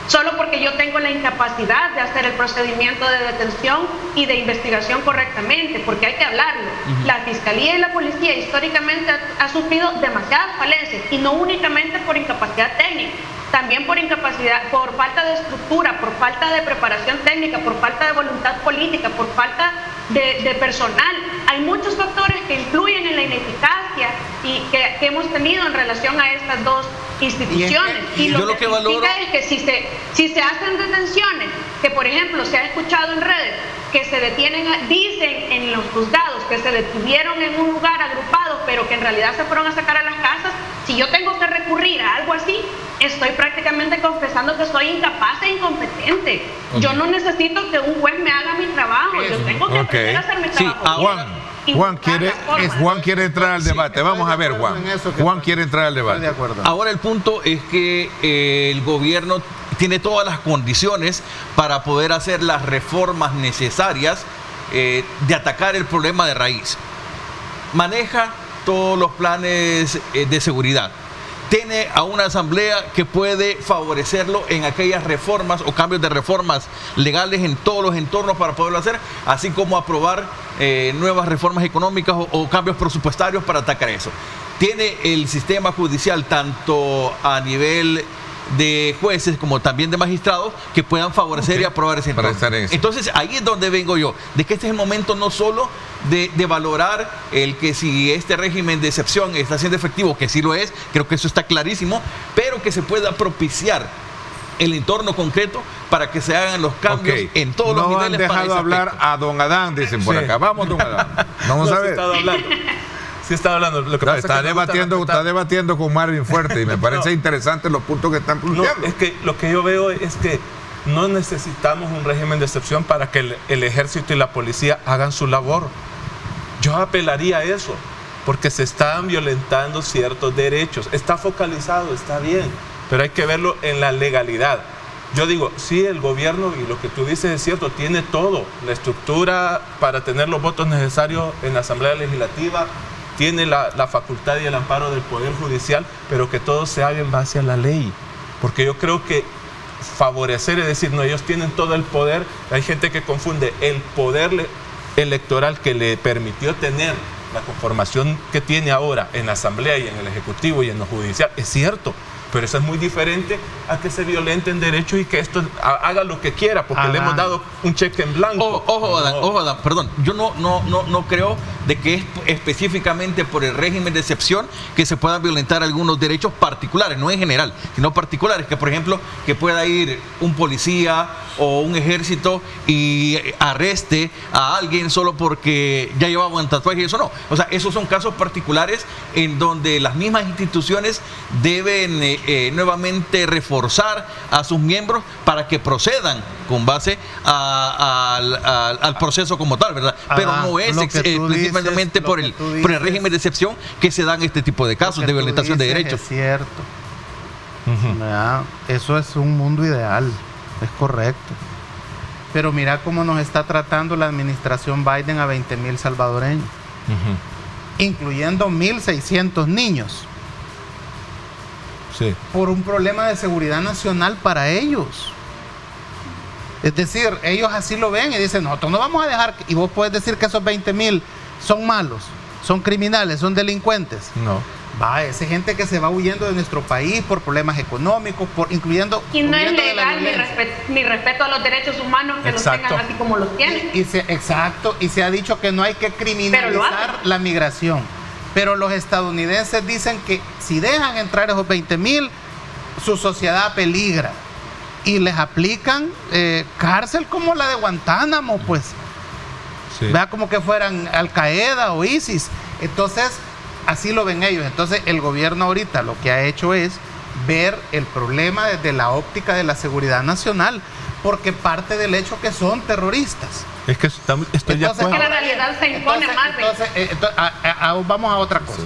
solo porque yo tengo la incapacidad de hacer el procedimiento de detención y de investigación correctamente, porque hay que hablarlo. La fiscalía y la policía históricamente ha sufrido demasiadas falencias, y no únicamente por incapacidad técnica, también por incapacidad, por falta de estructura, por falta de preparación técnica, por falta de voluntad política, por falta de personal. Hay muchos factores que influyen en la ineficacia y que hemos tenido en relación a estas dos instituciones. Y lo que significa es que si se hacen detenciones, que por ejemplo se ha escuchado en redes, que se detienen, dicen en los juzgados que se detuvieron en un lugar agrupado, pero que en realidad se fueron a sacar a las casas, si yo tengo que recurrir a algo así, estoy prácticamente confesando que soy incapaz e incompetente. Yo no necesito que un juez me haga mi trabajo, yo tengo que aprender a hacer mi trabajo. Juan quiere entrar al debate. Vamos a ver, Juan. Juan quiere entrar al debate. De acuerdo. Ahora el punto es que el gobierno tiene todas las condiciones para poder hacer las reformas necesarias de atacar el problema de raíz. Maneja todos los planes de seguridad. Tiene a una asamblea que puede favorecerlo en aquellas reformas o cambios de reformas legales en todos los entornos para poderlo hacer, así como aprobar nuevas reformas económicas o cambios presupuestarios para atacar eso. Tiene el sistema judicial tanto a nivel de jueces como también de magistrados que puedan favorecer y aprobar ese entorno. Entonces ahí es donde vengo yo, de que este es el momento no solo de valorar el que si este régimen de excepción está siendo efectivo, que sí lo es, creo que eso está clarísimo, pero que se pueda propiciar el entorno concreto para que se hagan los cambios en todos los niveles. No han dejado hablar a don Adán, dicen por acá. Vamos, don Adán. Vamos a ver. Sí está hablando. Lo que pasa está debatiendo con Marvin fuerte y me parece interesante los puntos que están planteando. No, es que lo que yo veo es que no necesitamos un régimen de excepción para que el ejército y la policía hagan su labor. Yo apelaría a eso, porque se están violentando ciertos derechos. Está focalizado, está bien, pero hay que verlo en la legalidad. Yo digo, sí, el gobierno, y lo que tú dices es cierto, tiene todo, la estructura para tener los votos necesarios en la Asamblea Legislativa, tiene la facultad y el amparo del Poder Judicial, pero que todo se haga en base a la ley. Porque yo creo que favorecer, es decir, no, ellos tienen todo el poder. Hay gente que confunde el poder electoral que le permitió tener la conformación que tiene ahora en la Asamblea y en el Ejecutivo y en lo Judicial. Es cierto, Pero eso es muy diferente a que se violenten derechos y que esto haga lo que quiera, porque le hemos dado un cheque en blanco. Ojo, Adán, perdón. Yo no creo de que es específicamente por el régimen de excepción que se puedan violentar algunos derechos particulares, no en general, sino particulares, que por ejemplo, que pueda ir un policía o un ejército y arreste a alguien solo porque ya llevaba un tatuaje y eso no. O sea, esos son casos particulares en donde las mismas instituciones deben nuevamente reforzar a sus miembros para que procedan con base al proceso como tal, ¿verdad? Pero no es principalmente por el régimen de excepción que se dan este tipo de casos de violentación de derechos. Es cierto. Eso es un mundo ideal, es correcto. Pero mira cómo nos está tratando la administración Biden a 20,000 salvadoreños, incluyendo 1,600 niños. Sí. Por un problema de seguridad nacional para ellos. Es decir, ellos así lo ven y dicen, nosotros no vamos a dejar, y vos puedes decir que esos 20,000 son malos, son criminales, son delincuentes. No. Esa gente que se va huyendo de nuestro país por problemas económicos, incluyendo... Y no es legal mi respeto a los derechos humanos que los tengan así como los tienen. Exacto, y se ha dicho que no hay que criminalizar la migración. Pero los estadounidenses dicen que si dejan entrar esos 20,000, su sociedad peligra. Y les aplican cárcel como la de Guantánamo, pues. Sí. Vea como que fueran Al Qaeda o ISIS. Entonces, así lo ven ellos. Entonces, el gobierno ahorita lo que ha hecho es ver el problema desde la óptica de la seguridad nacional, porque parte del hecho que son terroristas. Es que estoy de acuerdo. Es que la realidad se impone más. Vamos a otra cosa.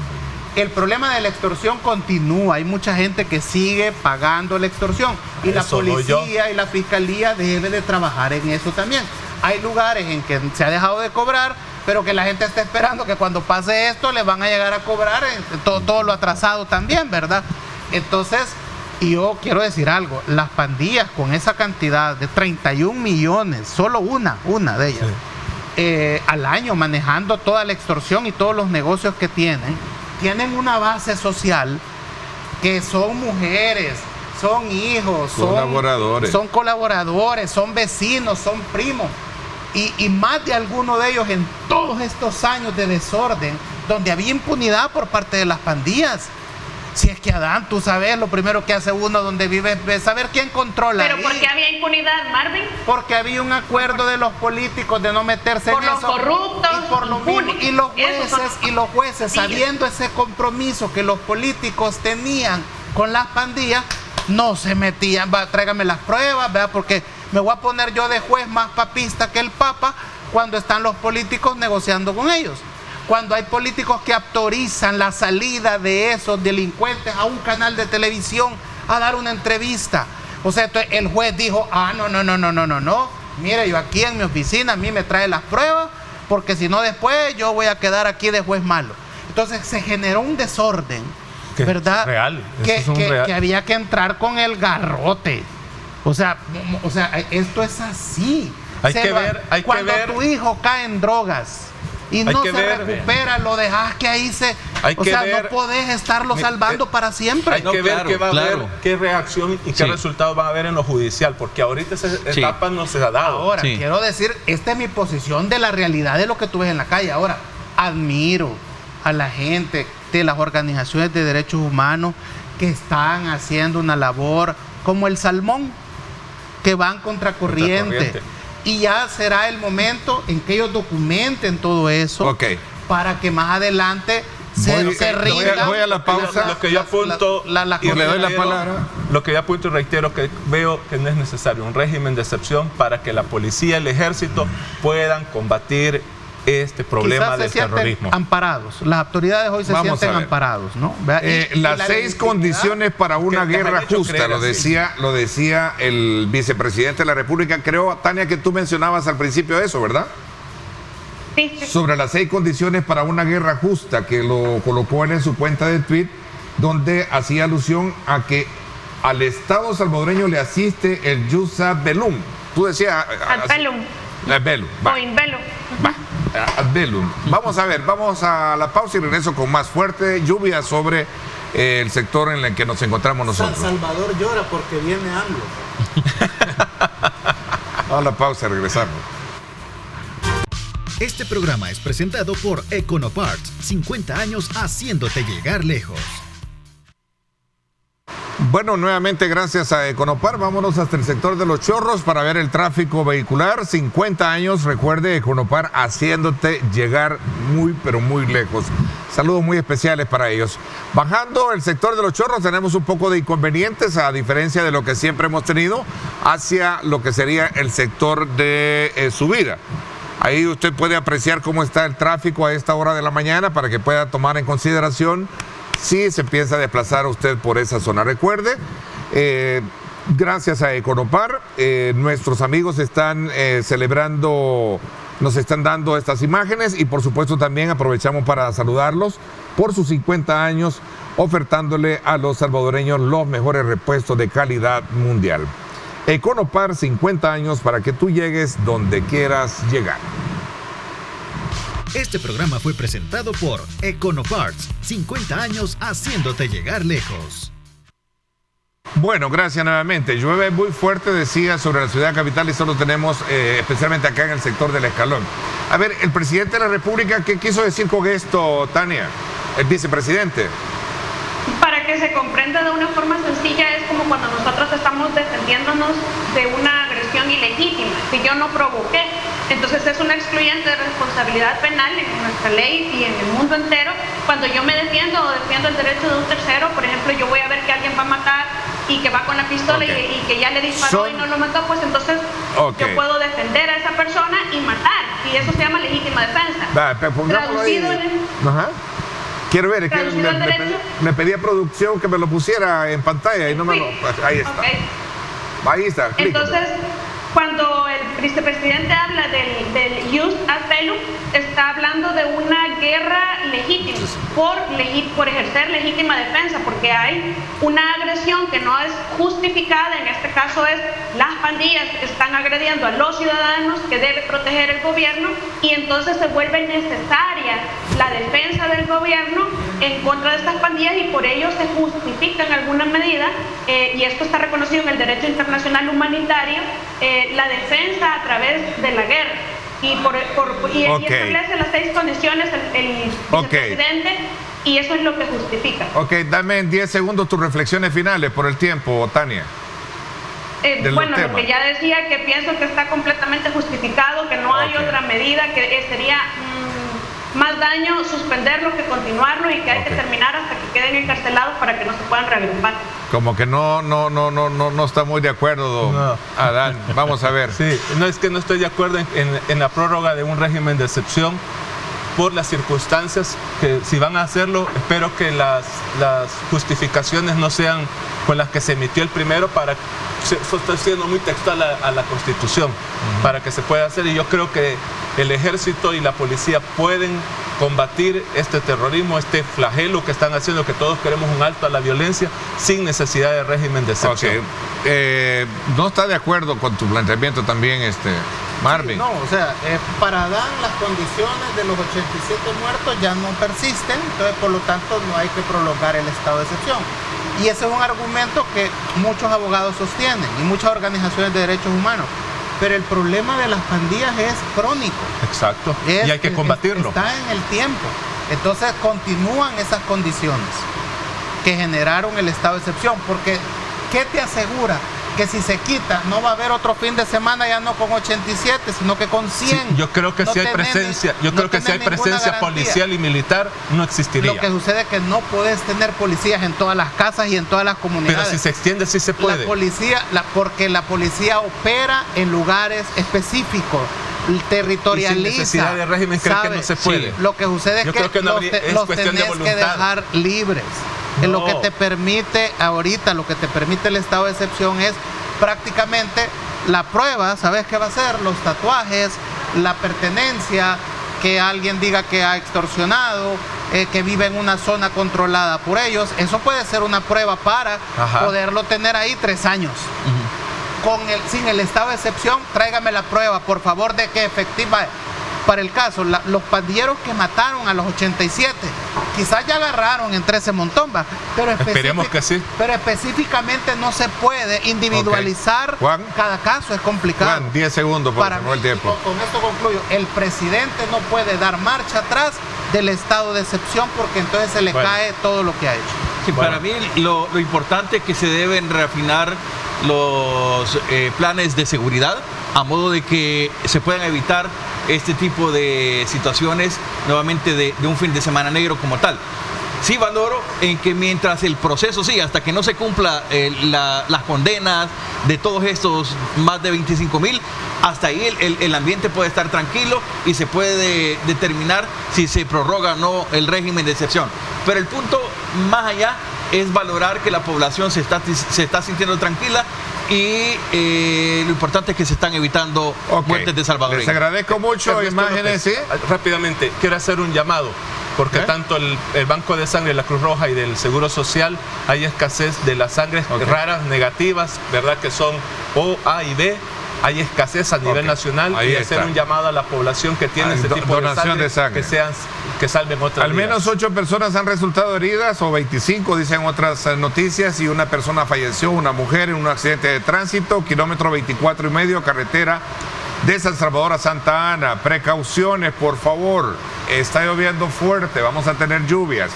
El problema de la extorsión continúa. Hay mucha gente que sigue pagando la extorsión. Y la policía y la fiscalía debe de trabajar en eso también. Hay lugares en que se ha dejado de cobrar, pero que la gente está esperando que cuando pase esto le van a llegar a cobrar todo lo atrasado también, ¿verdad? Entonces, yo quiero decir algo. Las pandillas con esa cantidad de 31 millones, solo una de ellas, al año manejando toda la extorsión y todos los negocios que tienen una base social que son mujeres, son hijos, son colaboradores, son vecinos, son primos. Y más de alguno de ellos en todos estos años de desorden, donde había impunidad por parte de las pandillas. Si es que, Adán, tú sabes, lo primero que hace uno donde vive es saber quién controla. ¿Pero por qué había impunidad, Marvin? Porque había un acuerdo de los políticos de no meterse por en los eso. Corruptos, y por lo mismo. Y los jueces, sabiendo ese compromiso que los políticos tenían con las pandillas, no se metían. Tráigame las pruebas, ¿verdad? Porque me voy a poner yo de juez más papista que el Papa cuando están los políticos negociando con ellos. Cuando hay políticos que autorizan la salida de esos delincuentes a un canal de televisión a dar una entrevista. O sea, entonces el juez dijo, no. Mire, yo aquí en mi oficina a mí me trae las pruebas, porque si no después yo voy a quedar aquí de juez malo. Entonces se generó un desorden, ¿verdad? Real. Que había que entrar con el garrote. O sea, esto es así. Cuando tu hijo cae en drogas y no se recupera, lo dejas que ahí no podés estarlo salvando para siempre. Hay que ver qué reacción y qué resultados van a haber en lo judicial, porque ahorita esa etapa no se ha dado. Ahora, quiero decir, esta es mi posición de la realidad de lo que tú ves en la calle. Ahora, admiro a la gente de las organizaciones de derechos humanos que están haciendo una labor como el Salmón, que van contracorriente. Y ya será el momento en que ellos documenten todo eso, para que más adelante se rinda. Voy a la pausa. Lo que yo apunto y le doy la palabra. Lo que yo apunto y reitero, que veo que no es necesario un régimen de excepción para que la policía y el ejército puedan combatir este problema del terrorismo. Amparados. Las autoridades hoy se sienten amparados, ¿no? Las 6 condiciones para una guerra justa, lo decía el vicepresidente de la República. Creo, Tania, que tú mencionabas al principio de eso, ¿verdad? Sí. Sobre las 6 condiciones para una guerra justa, que lo colocó en su cuenta de tweet, donde hacía alusión a que al Estado salvadoreño le asiste el Jus ad Bellum. Tú decías... Ad Bellum. Ad Bellum. O in Bellum. Ad Bellum. Vamos a ver, vamos a la pausa y regreso con más fuerte lluvia sobre el sector en el que nos encontramos nosotros. San Salvador llora porque viene AMLO. A la pausa, regresamos. Este programa es presentado por Econoparts, 50 años haciéndote llegar lejos. Bueno, nuevamente gracias a Econopar, vámonos hasta el sector de Los Chorros para ver el tráfico vehicular. 50 años, recuerde, Econopar haciéndote llegar muy, pero muy lejos. Saludos muy especiales para ellos. Bajando el sector de Los Chorros tenemos un poco de inconvenientes, a diferencia de lo que siempre hemos tenido, hacia lo que sería el sector de subida. Ahí usted puede apreciar cómo está el tráfico a esta hora de la mañana para que pueda tomar en consideración si se piensa desplazar usted por esa zona. Recuerde, gracias a Econopar, nuestros amigos están celebrando, nos están dando estas imágenes y por supuesto también aprovechamos para saludarlos por sus 50 años, ofertándole a los salvadoreños los mejores repuestos de calidad mundial. Econopar, 50 años para que tú llegues donde quieras llegar. Este programa fue presentado por Econoparts, 50 años haciéndote llegar lejos. Bueno, gracias nuevamente. Llueve muy fuerte, decía, sobre la ciudad capital y solo tenemos, especialmente acá en el sector del Escalón. A ver, el presidente de la República, ¿qué quiso decir con esto, Tania? El vicepresidente. Para que se comprenda de una forma sencilla, es como cuando nosotros estamos defendiéndonos de una agresión ilegítima, que yo no provoqué. Entonces es una excluyente de responsabilidad penal en nuestra ley y en el mundo entero. Cuando yo me defiendo o defiendo el derecho de un tercero, por ejemplo, yo voy a ver que alguien va a matar y que va con la pistola y que ya le disparó y no lo mató, pues entonces yo puedo defender a esa persona y matar. Y eso se llama legítima defensa. Traducido en... Ajá. Quiero ver, es que me pedía producción que me lo pusiera en pantalla y no me lo... Ahí está. Okay. Ahí está. Entonces, cuando el vicepresidente habla del jus ad bellum, está hablando de una guerra legítima, por ejercer legítima defensa, porque hay una agresión que no es justificada, en este caso es las pandillas están agrediendo a los ciudadanos que debe proteger el gobierno y entonces se vuelve necesaria la defensa del gobierno en contra de estas pandillas y por ello se justifica en alguna medida, y esto está reconocido en el derecho internacional humanitario, la defensa a través de la guerra. Y establece las 6 condiciones el vicepresidente y eso es lo que justifica. Ok, dame en 10 segundos tus reflexiones finales por el tiempo, Tania. Bueno, lo que ya decía, que pienso que está completamente justificado, que no hay otra medida, que sería más daño suspenderlo que continuarlo y que hay que terminar hasta que queden encarcelados para que no se puedan reagrupar. Como que no está muy de acuerdo, no. Adán. Vamos a ver. Sí, no es que no estoy de acuerdo en la prórroga de un régimen de excepción por las circunstancias que si van a hacerlo, espero que las justificaciones no sean con las que se emitió el primero para eso está siendo muy textual a la Constitución, para que se pueda hacer y yo creo que el ejército y la policía pueden combatir este terrorismo, este flagelo que están haciendo, que todos queremos un alto a la violencia sin necesidad de régimen de excepción. Okay. ¿No está de acuerdo con tu planteamiento también, Marvin? Sí, no, o sea, para Adán las condiciones de los 87 muertos ya no persisten, entonces por lo tanto no hay que prolongar el estado de excepción. Y ese es un argumento que muchos abogados sostienen y muchas organizaciones de derechos humanos. Pero el problema de las pandillas es crónico. Exacto. Y hay que combatirlo. Está en el tiempo. Entonces continúan esas condiciones que generaron el estado de excepción. Porque, ¿qué te asegura? Que si se quita, no va a haber otro fin de semana ya no con 87, sino que con 100. Sí, yo creo que si hay presencia, si hay presencia policial y militar, no existiría. Lo que sucede es que no puedes tener policías en todas las casas y en todas las comunidades. Pero si se extiende, sí se puede. Porque la policía opera en lugares específicos, territorializa. Y sin necesidad de régimen, creo que no se puede. Sí. Lo que sucede es que los tenés que dejar libres. No. Lo que te permite ahorita, lo que te permite el estado de excepción es prácticamente la prueba, ¿sabes qué va a ser? Los tatuajes, la pertenencia, que alguien diga que ha extorsionado, que vive en una zona controlada por ellos. Eso puede ser una prueba para poderlo tener ahí 3 años. Sin el estado de excepción, tráigame la prueba, por favor, de que efectiva. Para el caso, los pandilleros que mataron a los 87, quizás ya agarraron entre ese montón, ¿va? Pero esperemos que sí. Pero específicamente no se puede individualizar. Juan, cada caso, es complicado. Juan, 10 segundos porque Para se fue el tiempo. Con esto concluyo. El presidente no puede dar marcha atrás del estado de excepción porque entonces se le cae todo lo que ha hecho. Sí, para mí lo importante es que se deben reafinar los planes de seguridad a modo de que se puedan evitar este tipo de situaciones nuevamente de un fin de semana negro como tal. Sí valoro en que mientras el proceso siga, hasta que no se cumpla las condenas de todos estos más de 25,000, hasta ahí el ambiente puede estar tranquilo y se puede determinar si se prorroga o no el régimen de excepción. Pero el punto más allá es valorar que la población se está sintiendo tranquila y lo importante es que se están evitando muertes de salvadoreños. Les agradezco mucho. Imágenes, ¿sí? Rápidamente, quiero hacer un llamado. Porque tanto el Banco de Sangre, la Cruz Roja y del Seguro Social, hay escasez de las sangres raras, negativas, ¿verdad? Que son O, A y B. Hay escasez a nivel nacional. Ahí y hacer un llamado a la población que tiene este tipo de sangre. Que salven otras Al menos 8 personas han resultado heridas, o 25, dicen otras noticias, y una persona falleció, una mujer, en un accidente de tránsito, kilómetro 24,5, carretera de San Salvador a Santa Ana. Precauciones, por favor. Está lloviendo fuerte, vamos a tener lluvias.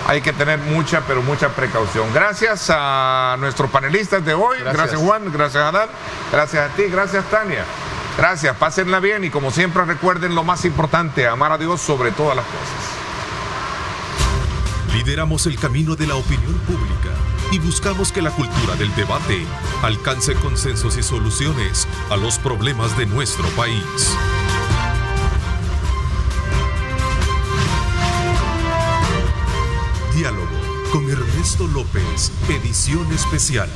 Hay que tener mucha, pero mucha precaución. Gracias a nuestros panelistas de hoy. Gracias Juan, gracias Adán, gracias a ti, gracias Tania. Gracias, pásenla bien y como siempre recuerden lo más importante, amar a Dios sobre todas las cosas. Lideramos el camino de la opinión pública y buscamos que la cultura del debate alcance consensos y soluciones a los problemas de nuestro país. Diálogo con Ernesto López, edición especial.